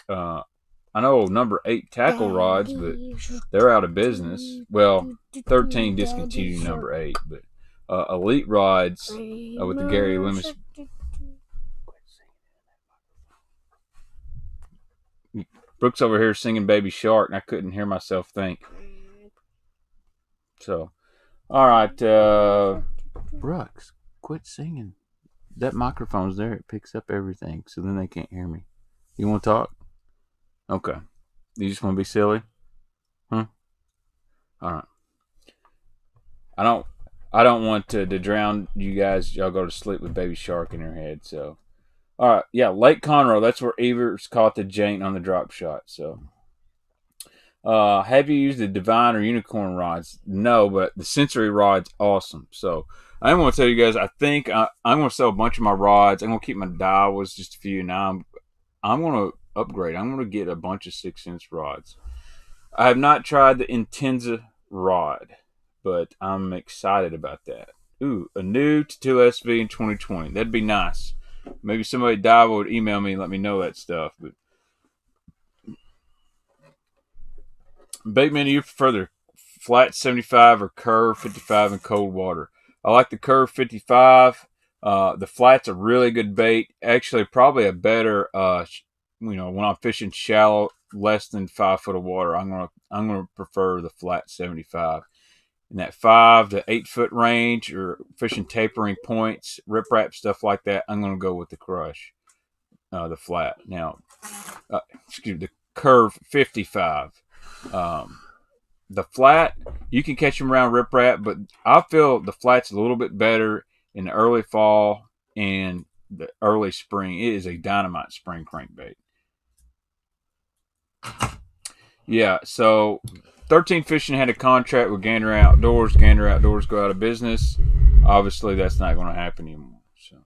I know number 8 tackle rods, but they're out of business. Well, 13 discontinued number 8, but Elite rods with the Gary Loomis. Brooks over here singing Baby Shark, and I couldn't hear myself think. So, all right, Brooks, quit singing. That microphone's there. It picks up everything, so then they can't hear me. You want to talk? Okay. You just want to be silly? Huh? All right. I don't want to drown you guys. Y'all go to sleep with Baby Shark in your head, so. All right, yeah, Lake Conroe. That's where Evers caught the Jaint on the drop shot. So, have you used the Divine or Unicorn rods? No, but the Sensory rod's awesome. So, I'm going to tell you guys. I think I'm going to sell a bunch of my rods. I'm going to keep my Daiwas, just a few. Now I'm going to upgrade. I'm going to get a bunch of 6-inch rods. I have not tried the Intenza rod, but I'm excited about that. Ooh, a new Tatula SV in 2020. That'd be nice. Maybe somebody at Daiwa would email me and let me know that stuff. But Baitman, do you prefer the flat 75 or curve 55 in cold water? I like the curve 55. The flat's a really good bait. Actually, probably a better. When I'm fishing shallow, less than 5 foot of water, I'm gonna prefer the flat 75. In that 5 to 8 foot range, or fishing tapering points, riprap, stuff like that, I'm going to go with the crush, the flat. Now, the curve 55. The flat, you can catch them around riprap, but I feel the flat's a little bit better in the early fall and the early spring. It is a dynamite spring crankbait. Yeah, so 13 Fishing had a contract with Gander Outdoors. Gander Outdoors go out of business. Obviously, that's not going to happen anymore. So,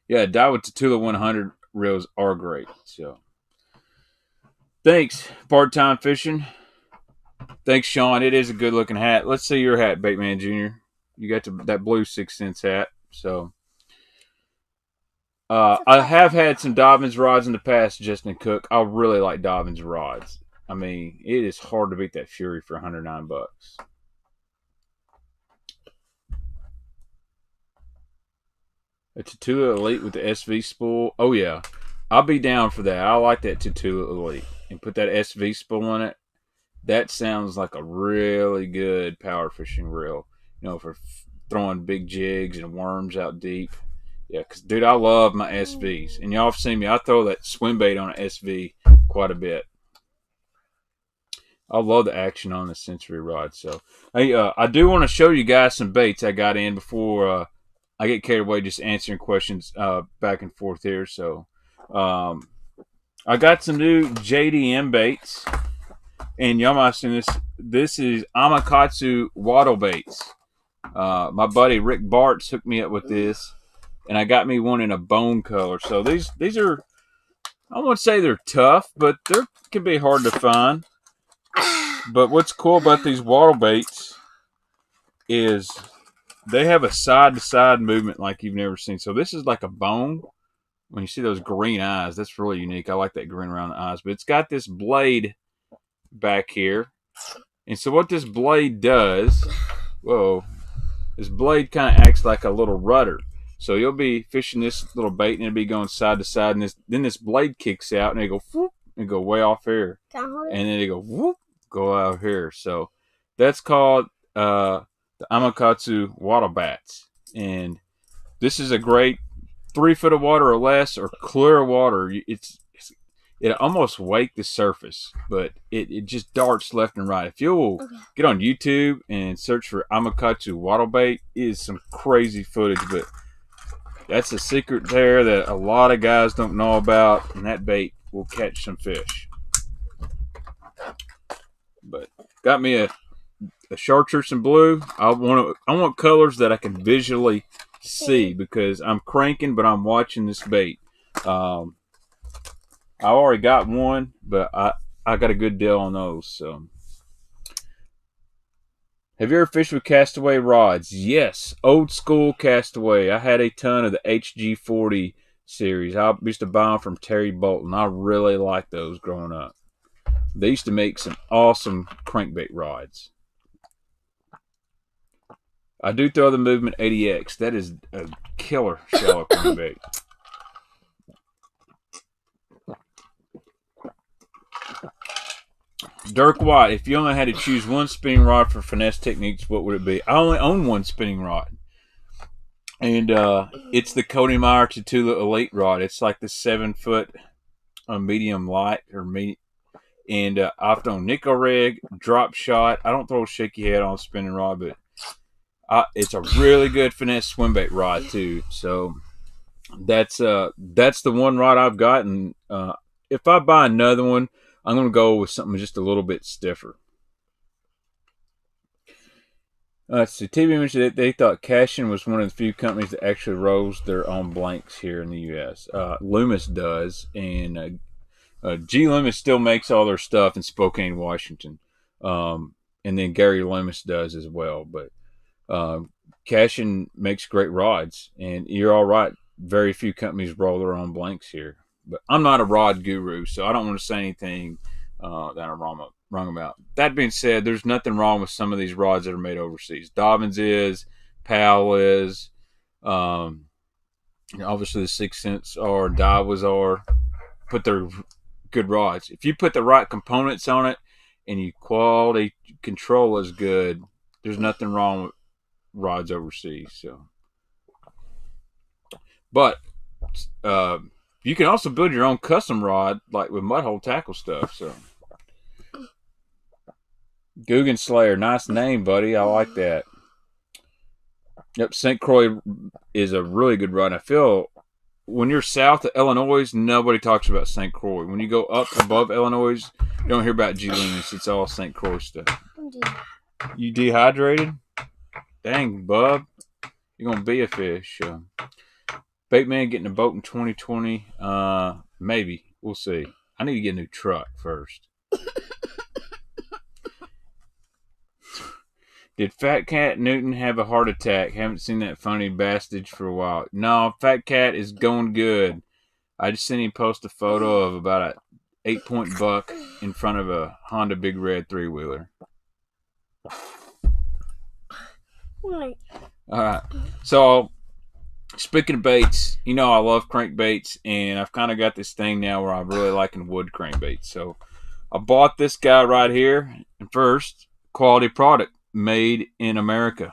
yeah, Daiwa Tatula 100 reels are great. So, thanks, Part-Time Fishing. Thanks, Sean. It is a good-looking hat. Let's see your hat, Baitman Jr. You got that blue 6-inch hat. So, I have had some Dobbins rods in the past, Justin Cook. I really like Dobbins rods. I mean, it is hard to beat that Fury for $109. A Tatula Elite with the SV spool. Oh, yeah. I'll be down for that. I like that Tatula Elite. And put that SV spool on it. That sounds like a really good power fishing reel. For throwing big jigs and worms out deep. Yeah, because, dude, I love my SVs. And y'all have seen me. I throw that swim bait on an SV quite a bit. I love the action on the Sensory rod. So, hey, I do want to show you guys some baits I got in before I get carried away just answering questions back and forth here. So, I got some new JDM baits. And y'all might have seen this. This is Amakatsu waddle baits. My buddy Rick Bartz hooked me up with this. And I got me one in a bone color. So, these are, I won't say they're tough, but they can be hard to find. But what's cool about these waddle baits is they have a side-to-side movement like you've never seen. So this is like a bone. When you see those green eyes, that's really unique. I like that green around the eyes. But it's got this blade back here. And so what this blade does, this blade kind of acts like a little rudder. So you'll be fishing this little bait and it'll be going side to side. And then this blade kicks out and it'll go whoop and go way off here. And then it'll go whoop. Go out here. So that's called the Amakatsu waddle bats. And this is a great 3 foot of water or less or clear water. It's it almost wake the surface, but it just darts left and right. If you'll get on YouTube and search for Amakatsu wattle bait, it is some crazy footage, but that's a secret there that a lot of guys don't know about, and that bait will catch some fish. But got me a chartreuse and blue. I want colors that I can visually see because I'm cranking, but I'm watching this bait. I already got one, but I got a good deal on those. So, have you ever fished with castaway rods? Yes, old school castaway. I had a ton of the HG40 series. I used to buy them from Terry Bolton. I really liked those growing up. They used to make some awesome crankbait rods. I do throw the Movement 80X. That is a killer shallow crankbait. Dirk White, if you only had to choose one spinning rod for finesse techniques, what would it be? I only own one spinning rod. And it's the Cody Meyer Tatula Elite rod. It's like the 7-foot medium light or medium. And I've thrown nickel rig, drop shot. I don't throw a shaky head on a spinning rod, but it's a really good finesse swim bait rod too. So that's the one rod I've got. And if I buy another one, I'm going to go with something just a little bit stiffer. So TV mentioned that they thought Cashin was one of the few companies that actually rolls their own blanks here in the U.S. Loomis does, and G. Loomis still makes all their stuff in Spokane, Washington. And then Gary Loomis does as well. But Cashin makes great rods, and you're all right. Very few companies roll their own blanks here. But I'm not a rod guru, so I don't want to say anything that I'm wrong about. That being said, there's nothing wrong with some of these rods that are made overseas. Dobbins is, Powell is, obviously the 6 Cents are, Daiwas are, but they're good rods. If you put the right components on it and you quality control is good, there's nothing wrong with rods overseas. So, but you can also build your own custom rod, like with mudhole tackle stuff. So, Guggen Slayer, nice name, buddy. I like that. Yep, St. Croix is a really good rod. I feel when you're south of Illinois, nobody talks about St. Croix. When you go up above Illinois, you don't hear about G. Loomis. It's all St. Croix stuff. You dehydrated? Dang, bub. You're going to be a fish. Baitman getting a boat in 2020. Maybe. We'll see. I need to get a new truck first. Did Fat Cat Newton have a heart attack? Haven't seen that funny bastard for a while. No, Fat Cat is going good. I just seen him post a photo of about a 8-point buck in front of a Honda Big Red 3-wheeler. All right. So, speaking of baits, you know I love crankbaits, and I've kind of got this thing now where I'm really liking wood crankbaits. So, I bought this guy right here, and first, quality product made in America.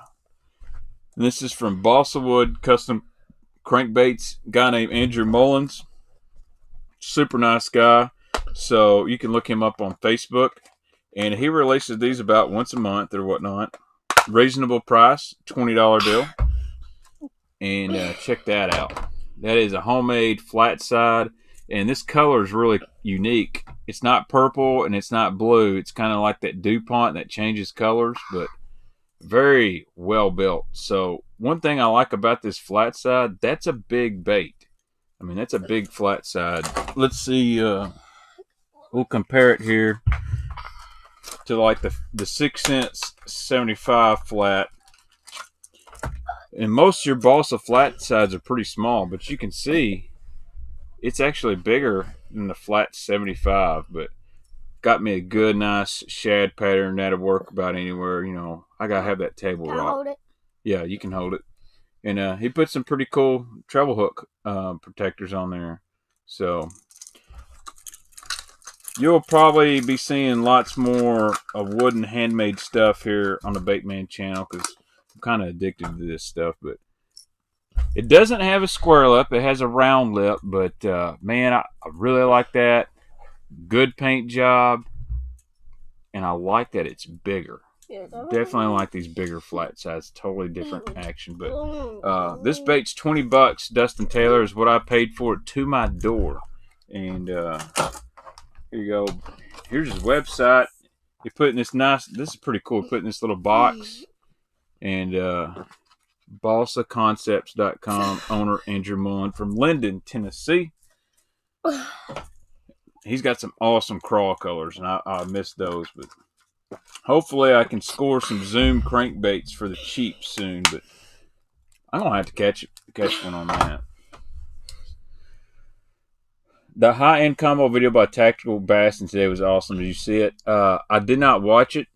And this is from Balsa Wood Custom Crankbaits, guy named Andrew Mullins. Super nice guy. So, you can look him up on Facebook, and he releases these about once a month or whatnot. Reasonable price, $20 deal. And check that out. That is a homemade flat side, and this color is really unique. It's not purple and it's not blue. It's kind of like that DuPont that changes colors, but very well built. So one thing I like about this flat side, that's a big bait. I mean, that's a big flat side. Let's see. We'll compare it here to like the 6 Cents 75 flat. And most of your balsa flat sides are pretty small, but you can see it's actually bigger than the flat 75. But got me a good, nice shad pattern that'll work about anywhere. You know, I gotta have that table rock. Can I hold it? Yeah, you can hold it. And he put some pretty cool treble hook protectors on there. So you'll probably be seeing lots more of wooden handmade stuff here on the Baitman channel because I'm kind of addicted to this stuff. But it doesn't have a square lip. It has a round lip. But, man, I really like that. Good paint job, and I like that it's bigger. Definitely like these bigger flat sides. Totally different action. But this bait's $20. Dustin Taylor is what I paid for it to my door. And here you go. Here's his website. You're putting this nice. This is pretty cool. Putting this little box. And balsaconcepts.com, owner Andrew Mullen from Linden, Tennessee. He's got some awesome crawl colors, and I missed those, but hopefully I can score some Zoom crankbaits for the cheap soon, but I'm going to have to catch one on that. The high-end combo video by Tactical Bassin today was awesome. Did you see it? I did not watch it.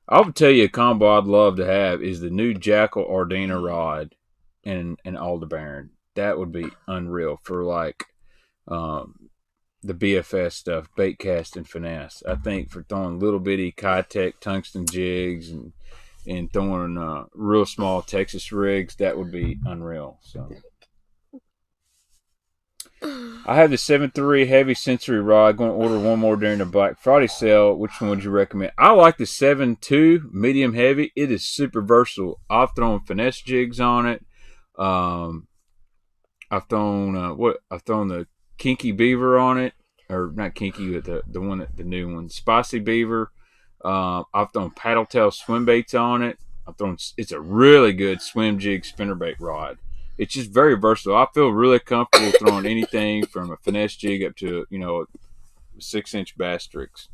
I will tell you a combo I'd love to have is the new Jackal Ardena rod and Aldebaran. That would be unreal for like the BFS stuff, bait cast and finesse. I think for throwing little bitty Kitech tungsten jigs and throwing real small Texas rigs, that would be unreal. So I have the 7.3 heavy sensory rod. Going to order one more during the Black Friday sale. Which one would you recommend? I like the 7.2 medium heavy. It is super versatile. I've thrown finesse jigs on it. I've thrown the Kinky Beaver on it, or not Kinky, but the new one, Spicy Beaver. I've thrown paddle tail swim baits on it. It's a really good swim jig spinnerbait rod. It's just very versatile. I feel really comfortable throwing anything from a finesse jig up to a 6-inch bass tricks.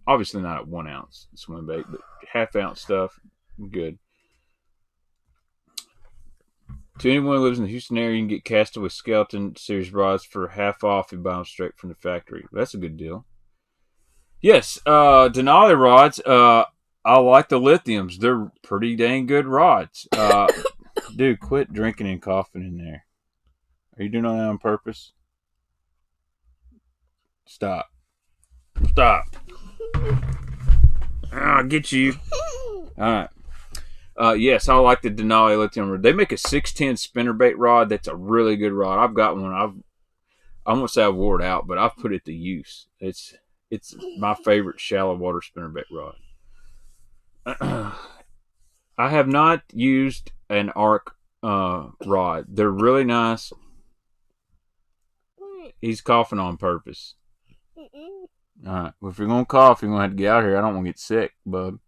Obviously not at 1 ounce swim bait, but half-ounce stuff, good. To anyone who lives in the Houston area, you can get Castaway Skeleton series rods for half off if you buy them straight from the factory. That's a good deal. Yes, Denali rods. I like the lithiums. They're pretty dang good rods. Dude, quit drinking and coughing in there. Are you doing that on purpose? Stop. I'll get you. All right. Yes, I like the Denali lithium. They make a 610 spinnerbait rod. That's a really good rod. I've got one. I won't say I've wore it out, but I've put it to use. It's my favorite shallow water spinnerbait rod. I have not used an arc rod. They're really nice. He's coughing on purpose. Alright, well, if you're going to cough, you're going to have to get out of here. I don't want to get sick, bub.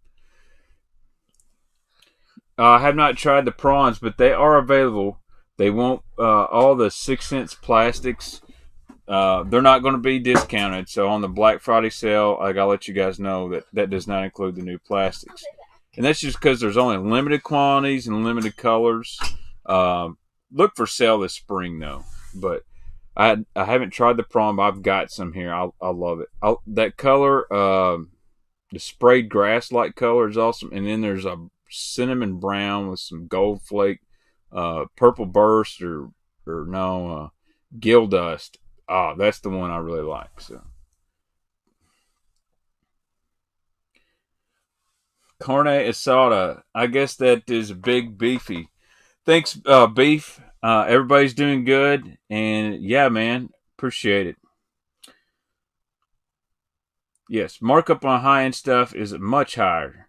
I have not tried the prawns, but they are available. They won't, all the 6-cent plastics, they're not going to be discounted. So on the Black Friday sale, I got to let you guys know that does not include the new plastics. And that's just because there's only limited quantities and limited colors. Look for sale this spring, though. But I haven't tried the prawn, but I've got some here. I love it. That color, the sprayed grass-like color is awesome. And then there's a cinnamon brown with some gold flake, purple burst or gill dust. That's the one I really like. So. Carne asada. I guess that is a big beefy. Thanks, beef. Everybody's doing good. And yeah, man, appreciate it. Yes, markup on high-end stuff is much higher.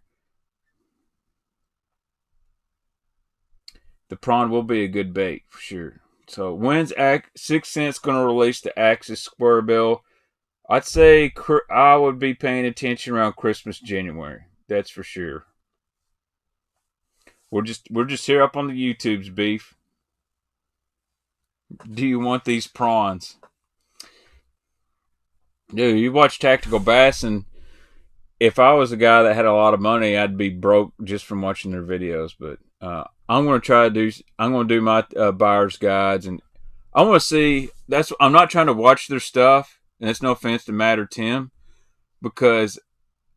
The prawn will be a good bait for sure. So when's 6 Cents going to release the Axis Square Bill? I'd say I would be paying attention around Christmas, January. That's for sure. We're just here up on the YouTubes, beef. Do you want these prawns? Dude, you watch Tactical Bass, and if I was a guy that had a lot of money, I'd be broke just from watching their videos. But I'm going to do my buyer's guides, and I want to see. I'm not trying to watch their stuff, and it's no offense to Matt or Tim, because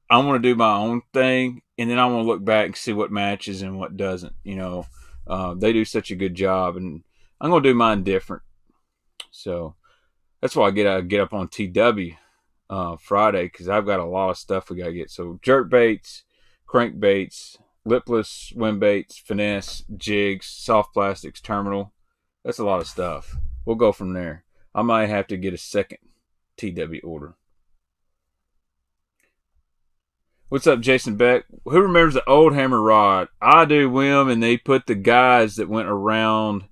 I want to do my own thing, and then I want to look back and see what matches and what doesn't. They do such a good job, and I'm going to do mine different. So that's why I get up on TW Friday, because I've got a lot of stuff we got to get. So jerkbaits, crankbaits, lipless, swimbaits, finesse, jigs, soft plastics, terminal. That's a lot of stuff. We'll go from there. I might have to get a second TW order. What's up, Jason Beck? Who remembers the old hammer rod? I do, Wim, and they put the guys that went around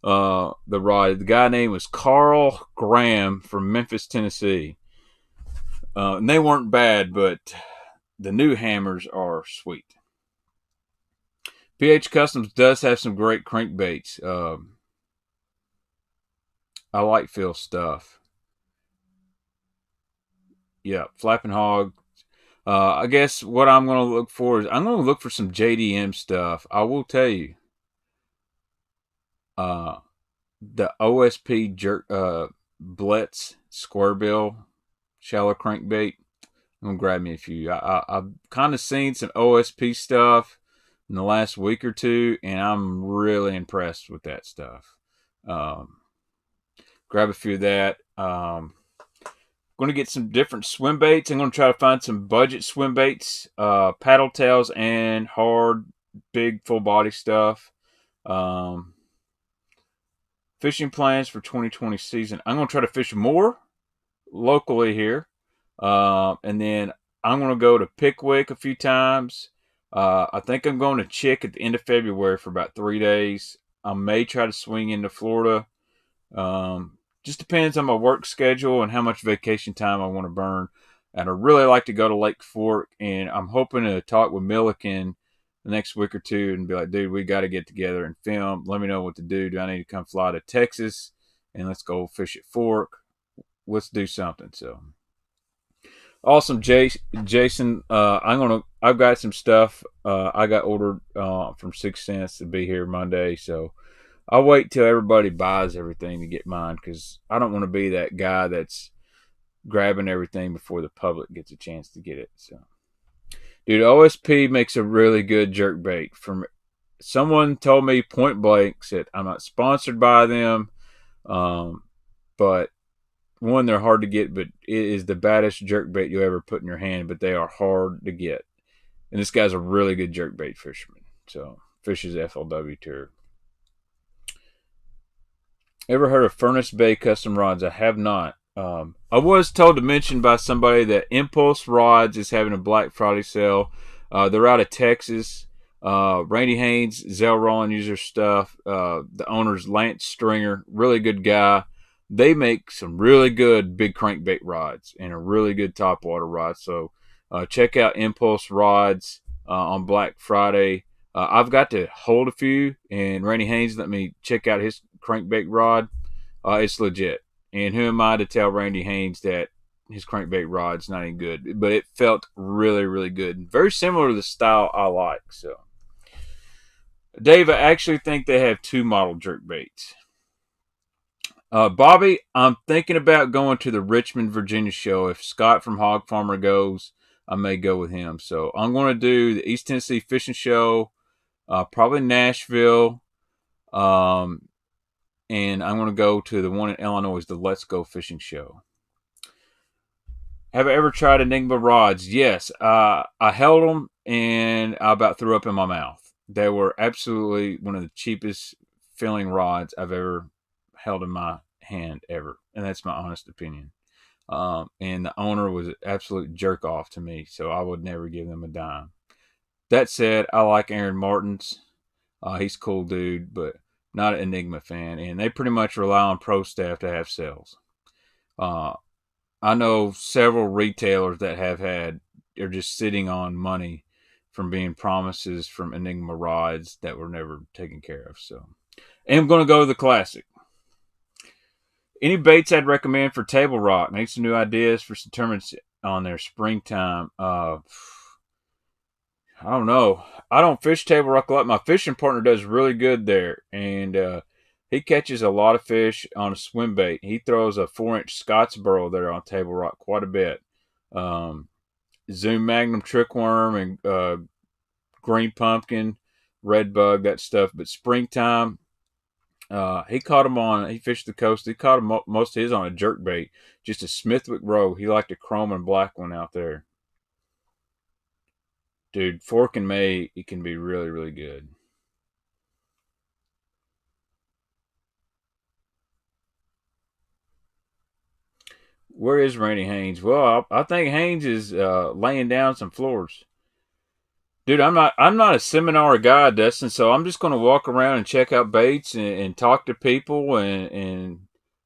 the rod. The guy name was Carl Graham from Memphis, Tennessee. And they weren't bad, but the new hammers are sweet. PH Customs does have some great crankbaits. I like Phil's stuff. Yeah, Flapping Hog. I guess what I'm going to look for is I'm going to look for some JDM stuff. I will tell you, the OSP Blitz square bill shallow crankbait. I'm going to grab me a few. I've kind of seen some OSP stuff in the last week or two, and I'm really impressed with that stuff. Grab a few of that. Going to get some different swim baits. I'm going to try to find some budget swim baits, paddle tails, and hard, big, full body stuff. Fishing plans for 2020 season. I'm going to try to fish more locally here, and then I'm going to go to Pickwick a few times. I think I'm going to Chick at the end of February for about 3 days. I may try to swing into Florida. Just depends on my work schedule and how much vacation time I want to burn. And I really like to go to Lake Fork, and I'm hoping to talk with Milliken the next week or two and be like, dude, we got to get together and film. Let me know what to do. Do I need to come fly to Texas and let's go fish at Fork? Let's do something. So awesome, Jason. I've got some stuff. I got ordered from 6 Cents to be here Monday, so I'll wait till everybody buys everything to get mine, because I don't want to be that guy that's grabbing everything before the public gets a chance to get it. So, dude, OSP makes a really good jerkbait. From someone told me point blank, said I'm not sponsored by them, but one, they're hard to get, but it is the baddest jerkbait you'll ever put in your hand. But they are hard to get, and this guy's a really good jerkbait fisherman. So fishes FLW tour. Ever heard of Furnace Bay Custom Rods? I have not. I was told to mention by somebody that Impulse Rods is having a Black Friday sale. They're out of Texas. Randy Haynes, Zell Rollin user stuff. The owner's Lance Stringer, really good guy. They make some really good big crankbait rods and a really good topwater rod. So check out Impulse Rods on Black Friday. I've got to hold a few, and Randy Haynes let me check out his crankbait rod. It's legit. And who am I to tell Randy Haynes that his crankbait rod's not any good? But it felt really, really good. Very similar to the style I like. So, Dave, I actually think they have 2 model jerkbaits. Bobby, I'm thinking about going to the Richmond, Virginia show. If Scott from Hog Farmer goes, I may go with him. So I'm going to do the East Tennessee Fishing Show, probably Nashville, and I'm going to go to the one in Illinois, the Let's Go Fishing Show. Have I ever tried Enigma rods? Yes. I held them, and I about threw up in my mouth. They were absolutely one of the cheapest filling rods I've ever held in my hand ever, and that's my honest opinion. And the owner was an absolute jerk off to me, so I would never give them a dime. That said, I like Aaron Martins. He's a cool dude, but not an Enigma fan, and they pretty much rely on pro staff to have sales. I know several retailers that are just sitting on money from being promises from Enigma rods that were never taken care of. So, and I'm going to go to the Classic. Any baits I'd recommend for Table Rock? Make some new ideas for some tournaments on their springtime. I don't know. I don't fish Table Rock a lot. My fishing partner does really good there, and he catches a lot of fish on a swim bait. He throws a 4-inch Scottsboro there on Table Rock quite a bit. Zoom Magnum trickworm and green pumpkin, red bug, that stuff. But springtime, he caught them on. He fished the coast. He caught most of his on a jerkbait, just a Smithwick Rogue. He liked a chrome and black one out there. Dude, Fork in May, it can be really, really good. Where is Randy Haynes? Well, I think Haynes is laying down some floors. Dude, I'm not a seminar guy, Dustin. So I'm just going to walk around and check out baits and talk to people, and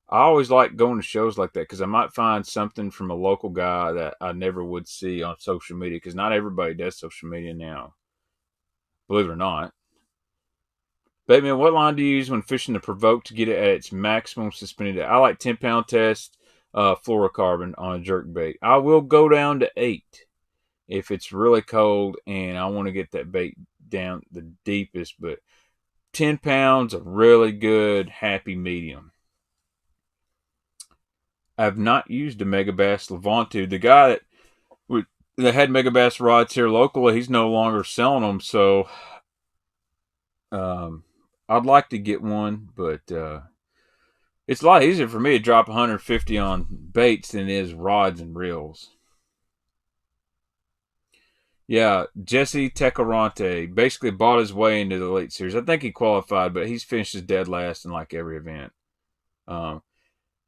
I always like going to shows like that because I might find something from a local guy that I never would see on social media, because not everybody does social media now, believe it or not. Baitman, what line do you use when fishing to provoke to get it at its maximum suspended? I like 10-pound test fluorocarbon on a jerkbait. I will go down to 8 if it's really cold and I want to get that bait down the deepest, but 10 pounds, a really good, happy medium. I've not used a Megabass Levante. The guy that had Megabass rods here locally, he's no longer selling them, so I'd like to get one, but it's a lot easier for me to drop 150 on baits than it is rods and reels. Yeah, Jesse Tecarante basically bought his way into the Elite Series. I think he qualified, but he's finished his dead last in like every event.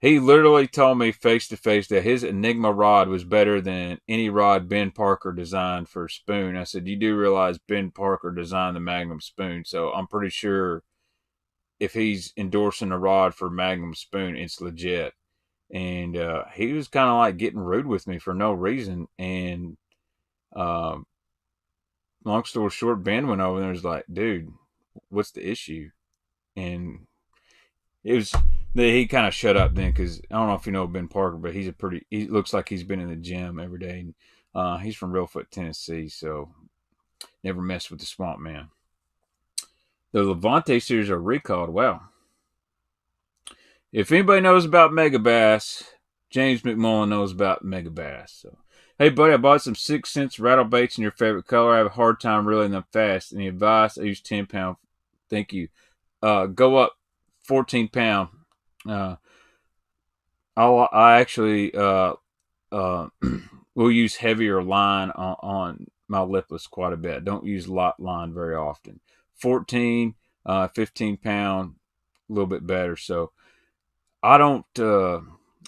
He literally told me face to face that his Enigma rod was better than any rod Ben Parker designed for a spoon. I said, you do realize Ben Parker designed the Magnum spoon, so I'm pretty sure if he's endorsing a rod for Magnum spoon, it's legit. And he was kind of like getting rude with me for no reason. And long story short, Ben went over there and was like, dude, what's the issue? And it was, he kind of shut up then, because I don't know if you know Ben Parker, but he looks like he's been in the gym every day. And, he's from Reelfoot, Tennessee, so never messed with the swamp man. The Levante series are recalled. Wow. If anybody knows about Megabass, James McMullen knows about Megabass. So, hey, buddy, I bought some 6 cents rattle baits in your favorite color. I have a hard time reeling them fast. Any advice? I use 10 pound. Thank you. Go up 14 pound. I actually will use heavier line on my Lipless quite a bit. I don't use lot line very often. 14, 15 pound, a little bit better. So I don't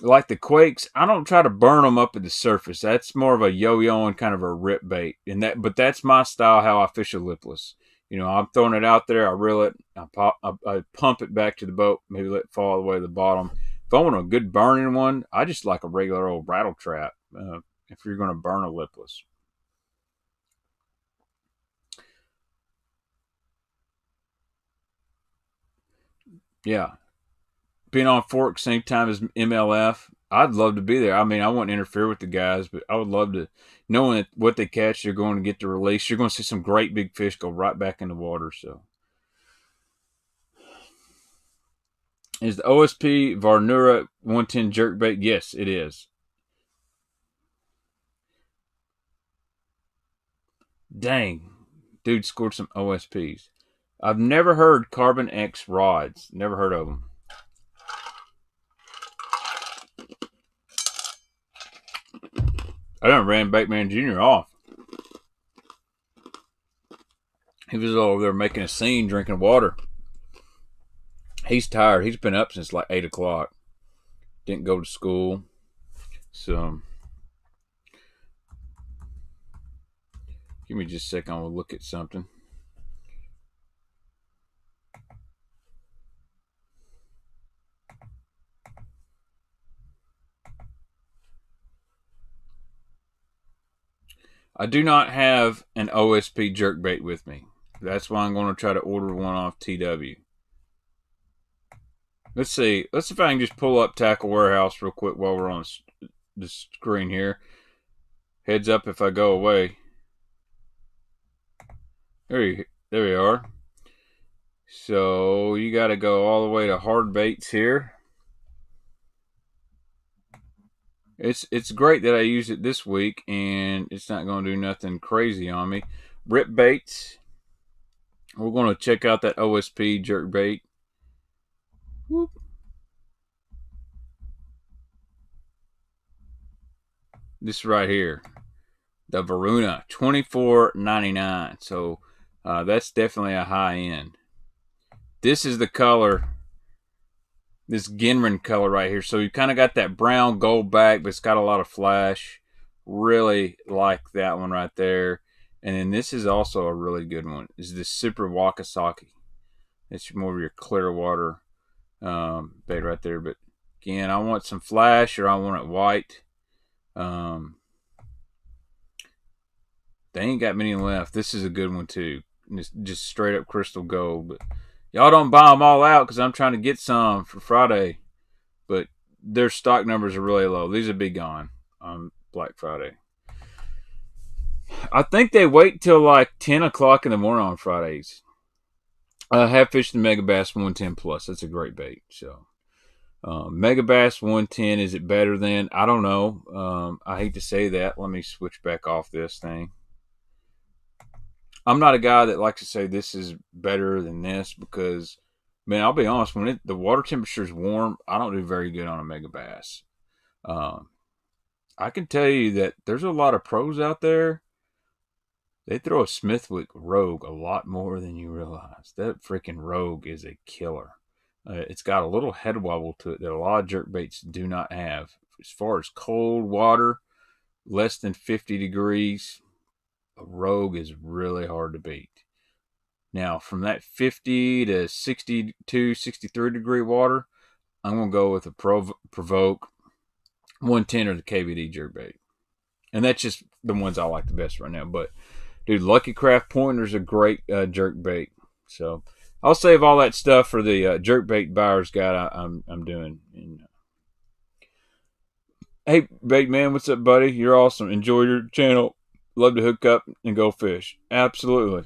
like the Quakes. I don't try to burn them up at the surface. That's more of a yo-yo and kind of a rip bait. But that's my style, how I fish a Lipless. You know, I'm throwing it out there. I reel it. I pump it back to the boat. Maybe let it fall all the way to the bottom. If I want a good burning one, I just like a regular old rattle trap. If you're going to burn a Lipless. Yeah. Being on Fork same time as MLF, I'd love to be there. I mean, I wouldn't interfere with the guys, but I would love to, knowing that what they catch, they're going to get the release. You're going to see some great big fish go right back in the water. So, is the OSP Varnura 110 jerkbait? Yes, it is. Dang, dude scored some OSPs. I've never heard Carbon X rods. Never heard of them. I done ran Baitman Jr. off. He was over there making a scene, drinking water. He's tired. He's been up since like 8 o'clock. Didn't go to school. So, give me just a second. I will look at something. I do not have an OSP jerkbait with me. That's why I'm going to try to order one off TW. Let's see. Let's see if I can just pull up Tackle Warehouse real quick while we're on the screen here. Heads up if I go away. There you are. So you got to go all the way to hard baits here. It's great that I used it this week, and it's not going to do nothing crazy on me. Rip baits. We're going to check out that OSP jerkbait. Whoop. This right here, the Varuna, $24.99. So that's definitely a high end. This is the color this Ginrin color right here. So you kind of got that brown gold back, but it's got a lot of flash. Really like that one right there. And then this is also a really good one. Is this Super Wakasaki. It's more of your clear water bait right there. But again, I want some flash or I want it white. They ain't got many left. This is a good one too. It's just straight up crystal gold. But y'all don't buy them all out because I'm trying to get some for Friday. But their stock numbers are really low. These will be gone on Black Friday. I think they wait till like 10 o'clock in the morning on Fridays. I have fished the Mega Bass 110 Plus. That's a great bait. So, Mega Bass 110, is it better than? I don't know. I hate to say that. Let me switch back off this thing. I'm not a guy that likes to say this is better than this because, man, I'll be honest, when the water temperature is warm, I don't do very good on a Mega Bass. I can tell you that there's a lot of pros out there. They throw a Smithwick Rogue a lot more than you realize. That freaking Rogue is a killer. It's got a little head wobble to it that a lot of jerkbaits do not have. As far as cold water, less than 50 degrees, a Rogue is really hard to beat. Now, from that 50 to 62, 63 degree water, I'm going to go with a Provoke 110 or the KVD jerkbait. And that's just the ones I like the best right now. But, dude, Lucky Craft Pointer's a great jerkbait. So, I'll save all that stuff for the jerkbait buyer's guide I'm doing. And, hey, Baitman, what's up, buddy? You're awesome. Enjoy your channel. Love to hook up and go fish. Absolutely.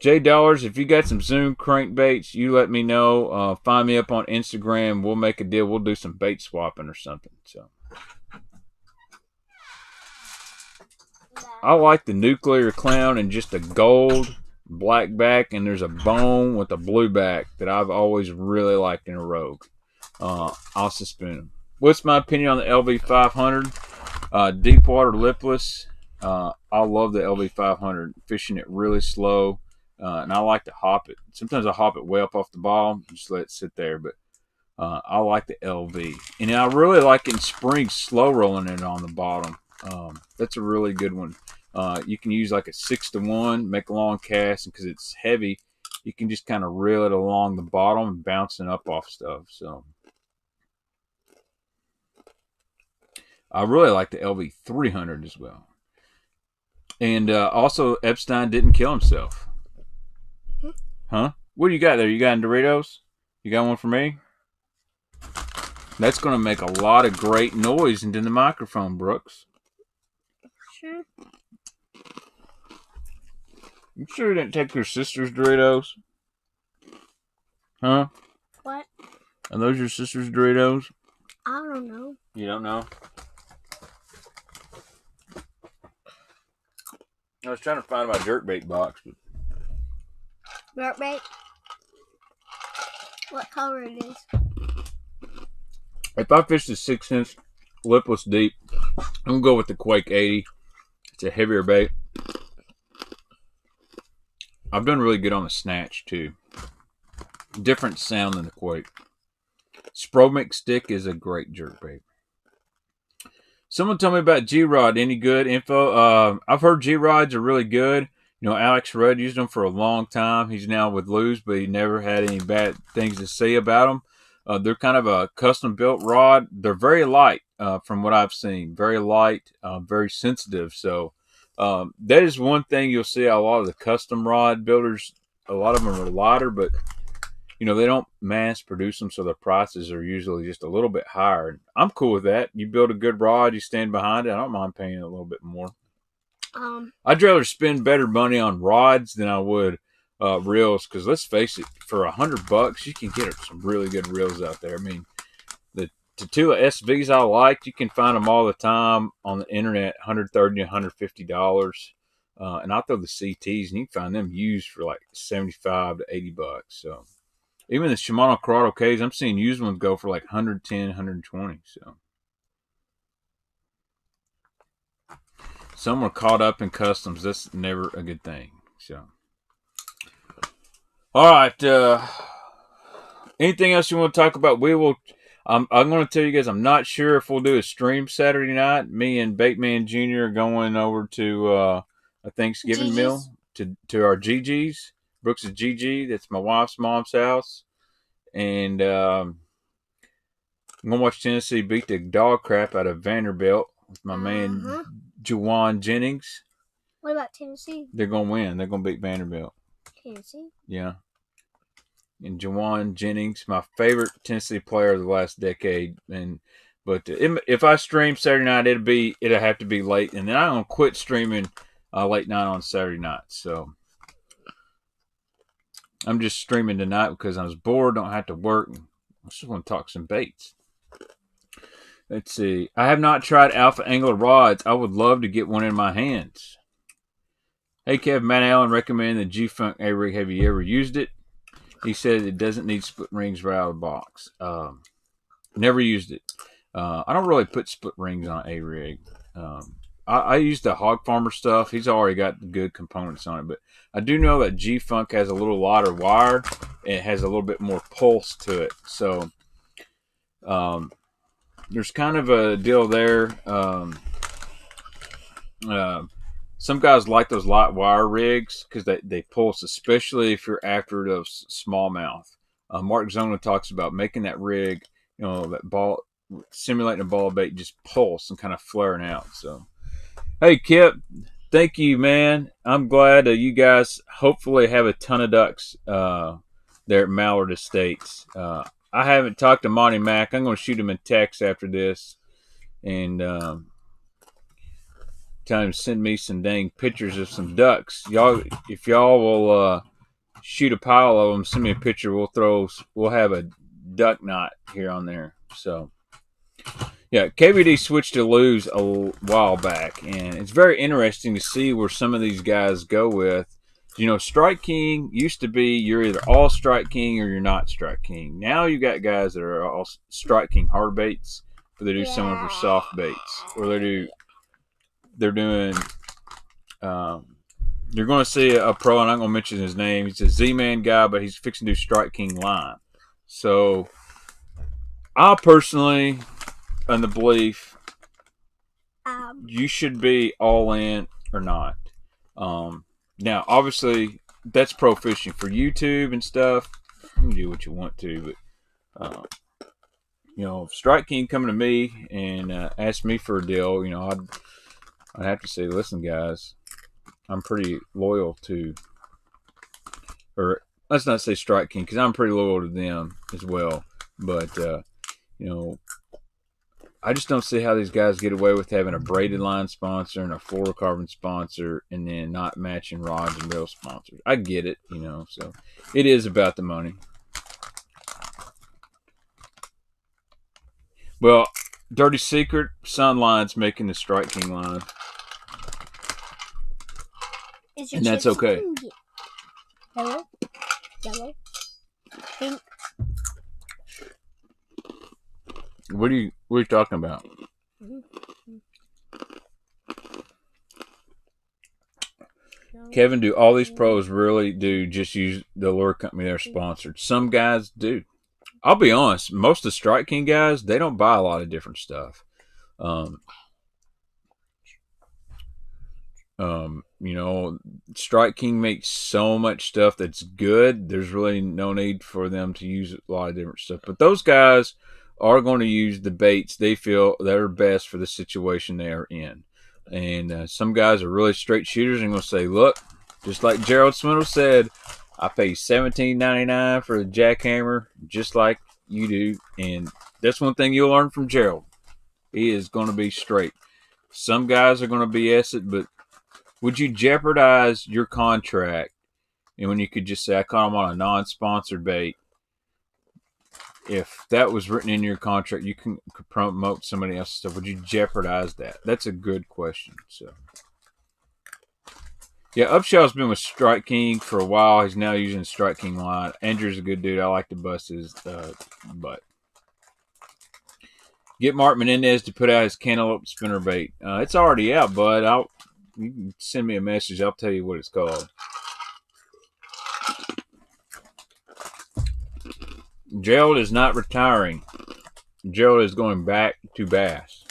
J Dollars, if you got some Zoom crankbaits, you let me know. Find me up on Instagram. We'll make a deal. We'll do some bait swapping or something. So, I like the Nuclear Clown and just a gold black back, and there's a bone with a blue back that I've always really liked in a Rogue. I'll suspend them. What's my opinion on the LV500? Deepwater Lipless. I love the LV500. Fishing it really slow. And I like to hop it. Sometimes I hop it way up off the bottom, just let it sit there. But I like the LV. And I really like in spring slow rolling it on the bottom. That's a really good one. You can use like a 6-to-1, make a long cast, and because it's heavy, you can just kind of reel it along the bottom and bouncing up off stuff. So I really like the LV300 as well. And also, Epstein didn't kill himself. Huh? What do you got there? You got Doritos? You got one for me? That's going to make a lot of great noise into the microphone, Brooks. Sure. You sure you didn't take your sister's Doritos? Huh? What? Are those your sister's Doritos? I don't know. You don't know? I was trying to find my jerkbait box. But Jerkbait? What color it is? if I fish the 6-inch lipless deep, I'm going to go with the Quake 80. It's a heavier bait. I've done really good on the Snatch, too. Different sound than the Quake. Spromix stick is a great jerkbait. Someone told me about G-Rod. Any good info? I've heard G-Rods are really good. You know, Alex Rudd used them for a long time. He's now with Lew's, but he never had any bad things to say about them. They're kind of a custom-built rod. They're very light, from what I've seen. Very light, very sensitive. So that is one thing you'll see a lot of the custom rod builders. A lot of them are lighter, but you know, they don't mass produce them, so the prices are usually just a little bit higher. I'm cool with that. You build a good rod, you stand behind it. I don't mind paying a little bit more. I'd rather spend better money on rods than I would reels, because let's face it, for $100, you can get some really good reels out there. I mean, the Tatula SVs I like, you can find them all the time on the internet, $130 to $150. And I'll throw the CTs, and you can find them used for like $75 to $80. So even the Shimano Corrado K's, I'm seeing used ones go for like 110, 120. So some were caught up in customs. That's never a good thing. So All right. Anything else you want to talk about? We will. I'm going to tell you guys. I'm not sure if we'll do a stream Saturday night. Me and Baitman Jr. are going over to a Thanksgiving meal to our GG's. Brooks' GG. That's my wife's mom's house, and I'm going to watch Tennessee beat the dog crap out of Vanderbilt with my man Juwan Jennings. What about Tennessee? They're going to win. They're going to beat Vanderbilt. Tennessee? Yeah. And Juwan Jennings, my favorite Tennessee player of the last decade. But if I stream Saturday night, it'll have to be late, and then I'm gonna quit streaming late night on Saturday night. So I'm just streaming tonight because I was bored, don't have to work. I just want to talk some baits. Let's see. I have not tried Alpha Angler rods. I would love to get one in my hands. Hey Kev, Matt Allen recommended the G-Funk A-Rig. Have you ever used it? He said it doesn't need split rings right out of the box. Never used it. I don't really put split rings on A-Rig. I use the Hog Farmer stuff. He's already got the good components on it. But I do know that G-Funk has a little lighter wire. And it has a little bit more pulse to it. So there's kind of a deal there. Some guys like those light wire rigs because they pulse, especially if you're after those smallmouth. Mark Zona talks about making that rig, that ball, simulating a ball bait, just pulse and kind of flaring out. So, hey, Kip, thank you, man. I'm glad you guys hopefully have a ton of ducks there at Mallard Estates. I haven't talked to Monty Mack. I'm going to shoot him a text after this and tell him to send me some dang pictures of some ducks. If y'all will shoot a pile of them, send me a picture. We'll have a duck night here on there. So, yeah, KVD switched to lose a while back, and it's very interesting to see where some of these guys go with. Strike King used to be you're either all Strike King or you're not Strike King. Now you got guys that are all Strike King hard baits, or they do someone for soft baits, or they're doing you're going to see a pro, and I'm going to mention his name. He's a Z-Man guy, but he's fixing to do Strike King line. So I personally, in the belief, you should be all in or not. Now, obviously, that's pro fishing. For YouTube and stuff, you can do what you want to, but if Strike King coming to me and ask me for a deal, I'd have to say, listen, guys, I'm pretty loyal to, or let's not say Strike King, because I'm pretty loyal to them as well. But, I just don't see how these guys get away with having a braided line sponsor and a fluorocarbon sponsor and then not matching rods and reel sponsors. I get it, so it is about the money. Well, Dirty Secret, Sunline's making the Strike King line. And that's okay. Yellow, yellow, pink. What are you talking about? Kevin, do all these pros really do just use the lure company they're sponsored? Some guys do. I'll be honest, most of the Strike King guys, they don't buy a lot of different stuff. Strike King makes so much stuff that's good. There's really no need for them to use a lot of different stuff. But those guys are going to use the baits they feel that are best for the situation they are in. And some guys are really straight shooters and going to say, look, just like Gerald Swindle said, I pay $17.99 for the jackhammer just like you do. And that's one thing you'll learn from Gerald. He is going to be straight. Some guys are going to BS it, but would you jeopardize your contract? And when you could just say, I caught him on a non-sponsored bait. If that was written in your contract, you could promote somebody else's stuff. Would you jeopardize that? That's a good question. So, yeah, Upshaw's been with Strike King for a while. He's now using Strike King line. Andrew's a good dude. I like to bust his butt. Get Mark Menendez to put out his cantaloupe spinnerbait. It's already out, bud. You can send me a message. I'll tell you what it's called. Gerald is not retiring. Gerald is going back to bass.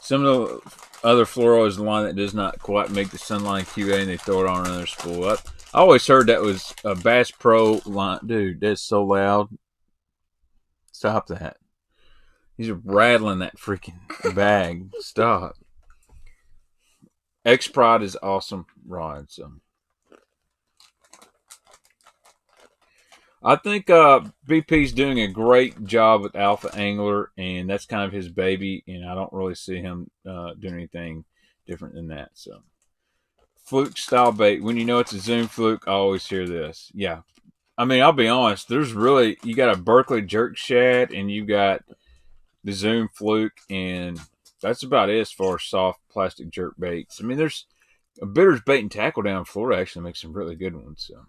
Some of the other fluoro is the line that does not quite make the Sunline QA, and they throw it on another spool. I always heard that was a Bass Pro line. Dude, that's so loud. Stop that. He's rattling that freaking bag. Stop. X Pride is awesome rod. So I think BP's doing a great job with Alpha Angler, and that's kind of his baby, and I don't really see him doing anything different than that. So, fluke style bait. When you know it's a Zoom fluke, I always hear this. Yeah. I mean, I'll be honest. There's really, you got a Berkeley jerk shad, and you got the Zoom fluke, and that's about it as far as soft plastic jerk baits. I mean, there's a Bitter's Bait and Tackle down in Florida actually makes some really good ones. So.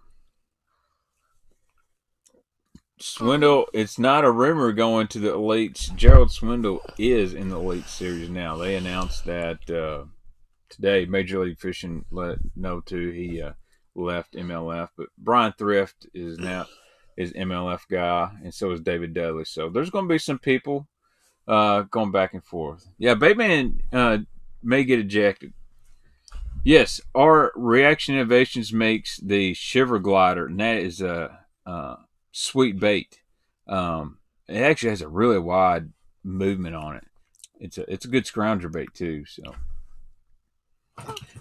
Swindle, it's not a rumor going to the elites. Gerald Swindle is in the elite series now. They announced that today. Major League Fishing let know too. He left MLF, but Brian Thrift is now is MLF guy, and so is David Dudley. So there's going to be some people going back and forth. Yeah, Baitman may get ejected. Yes, our Reaction Innovations makes the Shiver Glider, and that is a sweet bait. It actually has a really wide movement on it. It's a good scrounger bait too. So,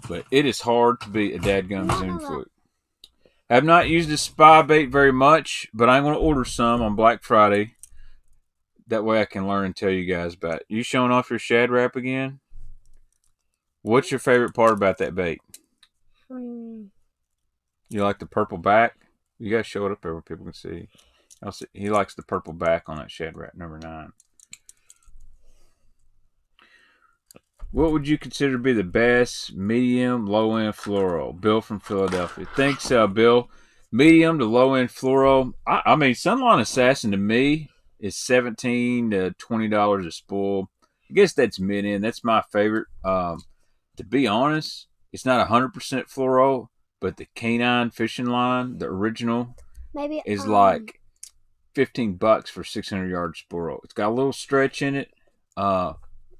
but it is hard to beat a dadgum Zoom fluke. I have not used a spy bait very much, but I'm going to order some on Black Friday. That way I can learn and tell you guys about it. You showing off your shad wrap again? What's your favorite part about that bait? You like the purple back? You guys show it up there where people can see. He likes the purple back on that shad wrap number 9. What would you consider to be the best medium, low-end fluoro? Bill from Philadelphia. Thanks, Bill. Medium to low-end fluoro. I mean, Sunline Assassin to me is $17 to $20 a spool. I guess that's mid-end. That's my favorite. To be honest, it's not 100% fluoro, but the Canine fishing line, the original, is like $15 for 600-yard spool. It's got a little stretch in it.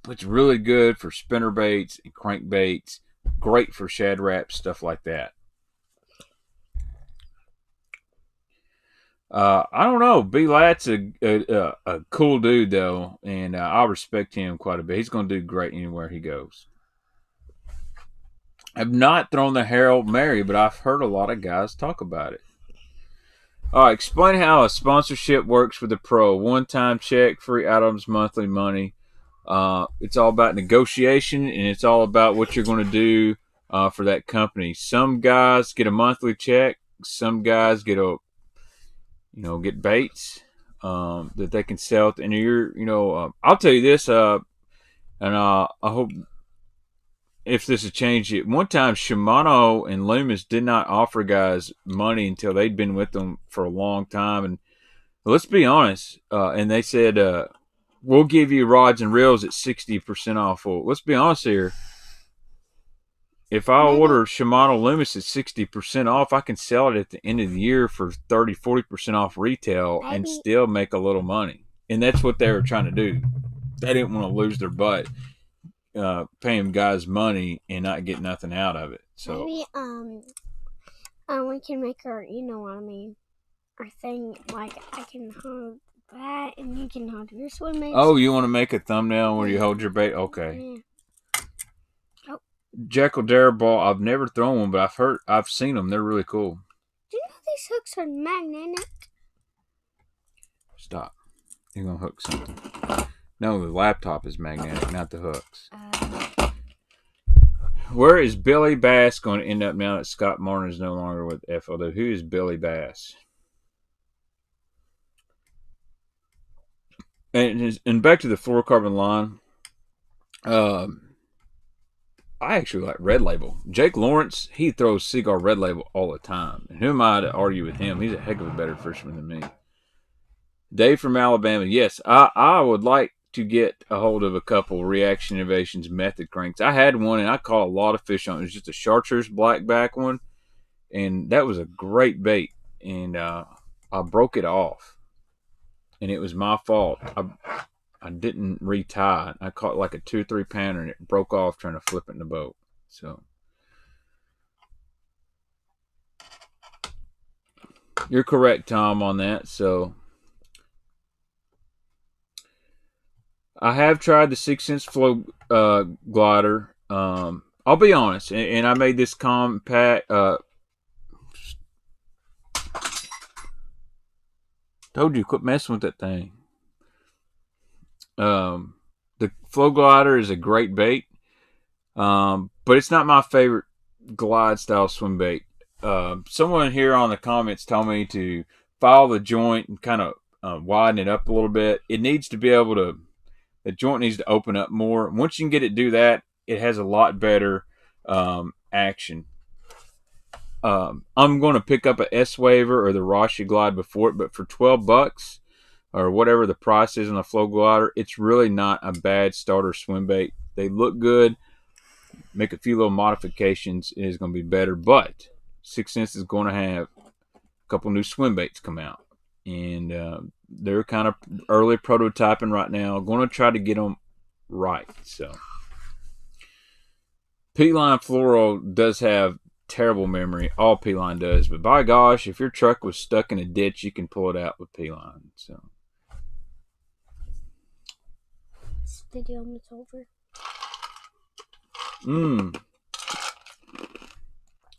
It's really good for spinner baits and crankbaits. Great for shad wraps, stuff like that. I don't know. B. Lat's a cool dude, though, and I respect him quite a bit. He's going to do great anywhere he goes. I've not thrown the Harold Mary, but I've heard a lot of guys talk about it. All right, explain how a sponsorship works with a pro. One-time check, free items, monthly money. It's all about negotiation, and it's all about what you're going to do for that company. Some guys get a monthly check. Some guys get get baits that they can sell at the end of the year. I'll tell you this, and I hope if this has changed it. One time, Shimano and Loomis did not offer guys money until they'd been with them for a long time. And let's be honest, and they said, we'll give you rods and reels at 60% off. Well, let's be honest here. If I order Shimano Loomis at 60% off, I can sell it at the end of the year for 30-40% off retail and still make a little money. And that's what they were trying to do. They didn't want to lose their butt paying guys money and not get nothing out of it. So maybe we can make our, our thing, like I can hold that and you can hold your swimbaits. Oh, you want to make a thumbnail where you hold your bait? Okay. Yeah. Jekyll Daraball, I've never thrown one, but I've seen them. They're really cool. Do you know these hooks are magnetic? Stop. You're going to hook something. No, the laptop is magnetic, not the hooks. Where is Billy Bass going to end up now that Scott Martin is no longer with FLW? Who is Billy Bass? And back to the fluorocarbon line. I actually like Red Label. Jake Lawrence, he throws Seagull Red Label all the time. And who am I to argue with him? He's a heck of a better fisherman than me. Dave from Alabama. Yes, I would like to get a hold of a couple Reaction Innovations method cranks. I had one and I caught a lot of fish on it. It was just a chartreuse blackback one, and that was a great bait. And I broke it off, and it was my fault. I didn't retie. I caught like a 2 or 3 pounder, and it broke off trying to flip it in the boat. So you're correct, Tom, on that. So I have tried the 6-inch flow glider. I'll be honest, and I made this compact. Told you, quit messing with that thing. The flow glider is a great bait, but it's not my favorite glide style swim bait. Someone here on the comments told me to file the joint and kind of widen it up a little bit. It needs to be able to, the joint needs to open up more. Once you can get it to do that, it has a lot better action. I'm going to pick up a S-Waver or the Rashi Glide before it, but for $12 or whatever the price is on the flow glider, it's really not a bad starter swim bait. They look good. Make a few little modifications, it is going to be better. But 6 Sense is going to have a couple new swim baits come out, and they're kind of early prototyping right now. Going to try to get them right. So P-Line Fluoro does have terrible memory. All P-Line does, but by gosh, if your truck was stuck in a ditch, you can pull it out with P-Line. So This video is over.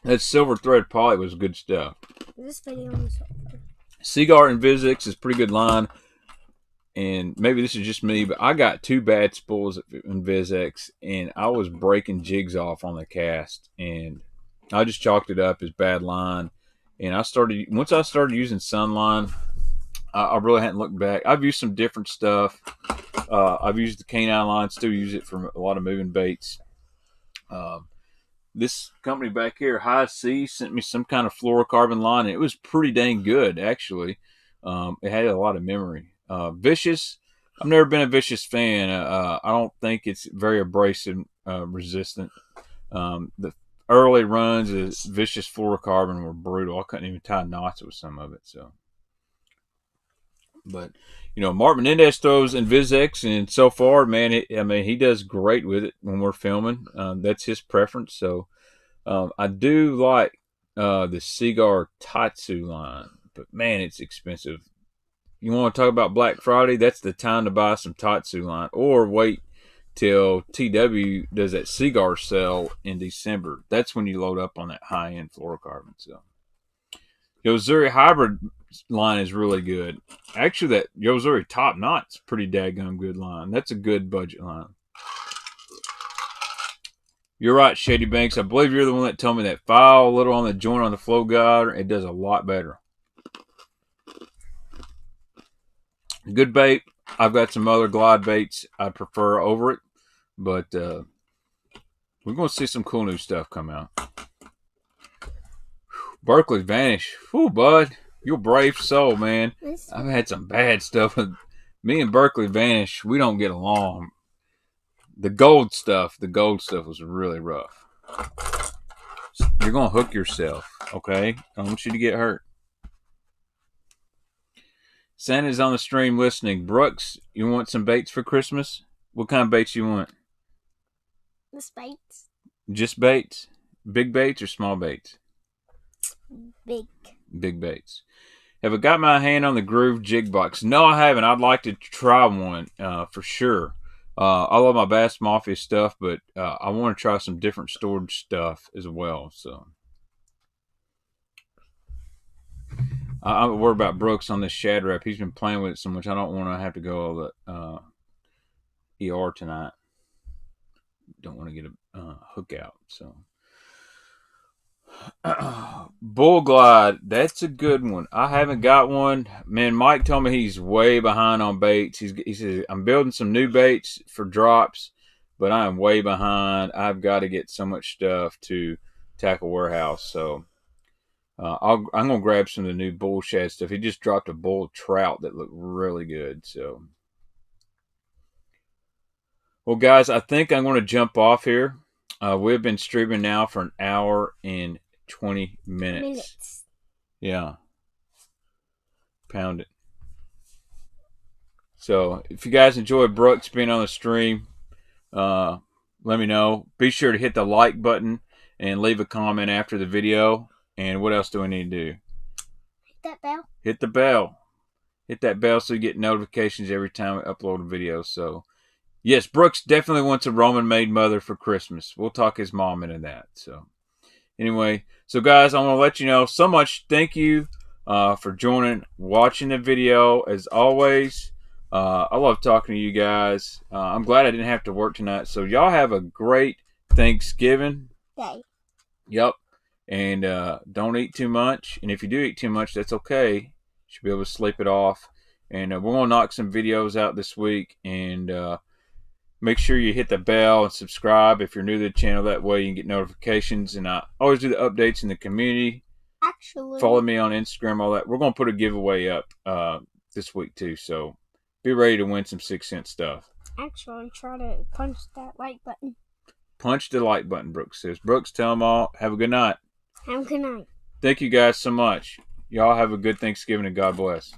That silver thread poly was good stuff. This video is over. Seaguar Invisix is pretty good line, and maybe this is just me, but I got 2 bad spools at Invisix, and I was breaking jigs off on the cast, and I just chalked it up as bad line. And once I started using Sunline, I really hadn't looked back. I've used some different stuff. I've used the canine line, still use it for a lot of moving baits. This company back here, High C, sent me some kind of fluorocarbon line, and it was pretty dang good, actually. It had a lot of memory. Vicious, I've never been a Vicious fan. I don't think it's very abrasive resistant. The early runs of Vicious fluorocarbon were brutal. I couldn't even tie knots with some of it. So, but Mark Menendez throws Invisix, and so far, man, he does great with it when we're filming. That's his preference. So, I do like the Seaguar Tatsu line, but man, it's expensive. You want to talk about Black Friday? That's the time to buy some Tatsu line, or wait till TW does that Seaguar sale in December. That's when you load up on that high-end fluorocarbon. So, Yozuri Hybrid line is really good. Actually, that Yozuri Top Knot's pretty daggone good line. That's a good budget line. You're right, Shady Banks. I believe you're the one that told me that file a little on the joint on the flow glider. It does a lot better. Good bait. I've got some other glide baits I prefer over it, but we're going to see some cool new stuff come out. Berkeley Vanish. Whew, bud. You're a brave soul, man. I've had some bad stuff with me and Berkeley Vanish. We don't get along. The gold stuff was really rough. You're going to hook yourself, okay? I don't want you to get hurt. Santa's on the stream listening. Brooks, you want some baits for Christmas? What kind of baits you want? Just baits. Just baits? Big baits or small baits? Big. Big baits. Have I got my hand on the Groove jig box? No, I haven't. I'd like to try one for sure. I love my Bass Mafia stuff, but I want to try some different storage stuff as well. So I'm worried about Brooks on this Shad Rap. He's been playing with it so much. I don't want to have to go all the ER tonight. Don't want to get a hook out. So Bull Glide, that's a good one. I haven't got one. Man, Mike told me he's way behind on baits. He says, I'm building some new baits for drops, but I am way behind. I've got to get so much stuff to Tackle Warehouse. So I'm going to grab some of the new Bull Shad stuff. He just dropped a bull trout that looked really good. So Well, guys, I think I'm going to jump off here. We've been streaming now for an hour and 20 minutes. Yeah. Pound it. So, if you guys enjoy Brooks being on the stream, let me know. Be sure to hit the like button and leave a comment after the video. And what else do we need to do? Hit that bell. Hit the bell. Hit that bell so you get notifications every time we upload a video. So, yes, Brooks definitely wants a Roman-made mother for Christmas. We'll talk his mom into that. So, anyway, so guys, I want to let you know so much. Thank you for joining, watching the video. As always, I love talking to you guys. I'm glad I didn't have to work tonight. So, y'all have a great Thanksgiving Day. Yep. And don't eat too much. And if you do eat too much, that's okay. You should be able to sleep it off. And we're going to knock some videos out this week. And make sure you hit the bell and subscribe if you're new to the channel. That way you can get notifications. And I always do the updates in the community. Actually, follow me on Instagram, all that. We're going to put a giveaway up this week too. So be ready to win some 6 cent stuff. Actually, try to punch that like button. Punch the like button, Brooks says. Brooks, tell them all. Have a good night. Have a good night. Thank you guys so much. Y'all have a good Thanksgiving and God bless.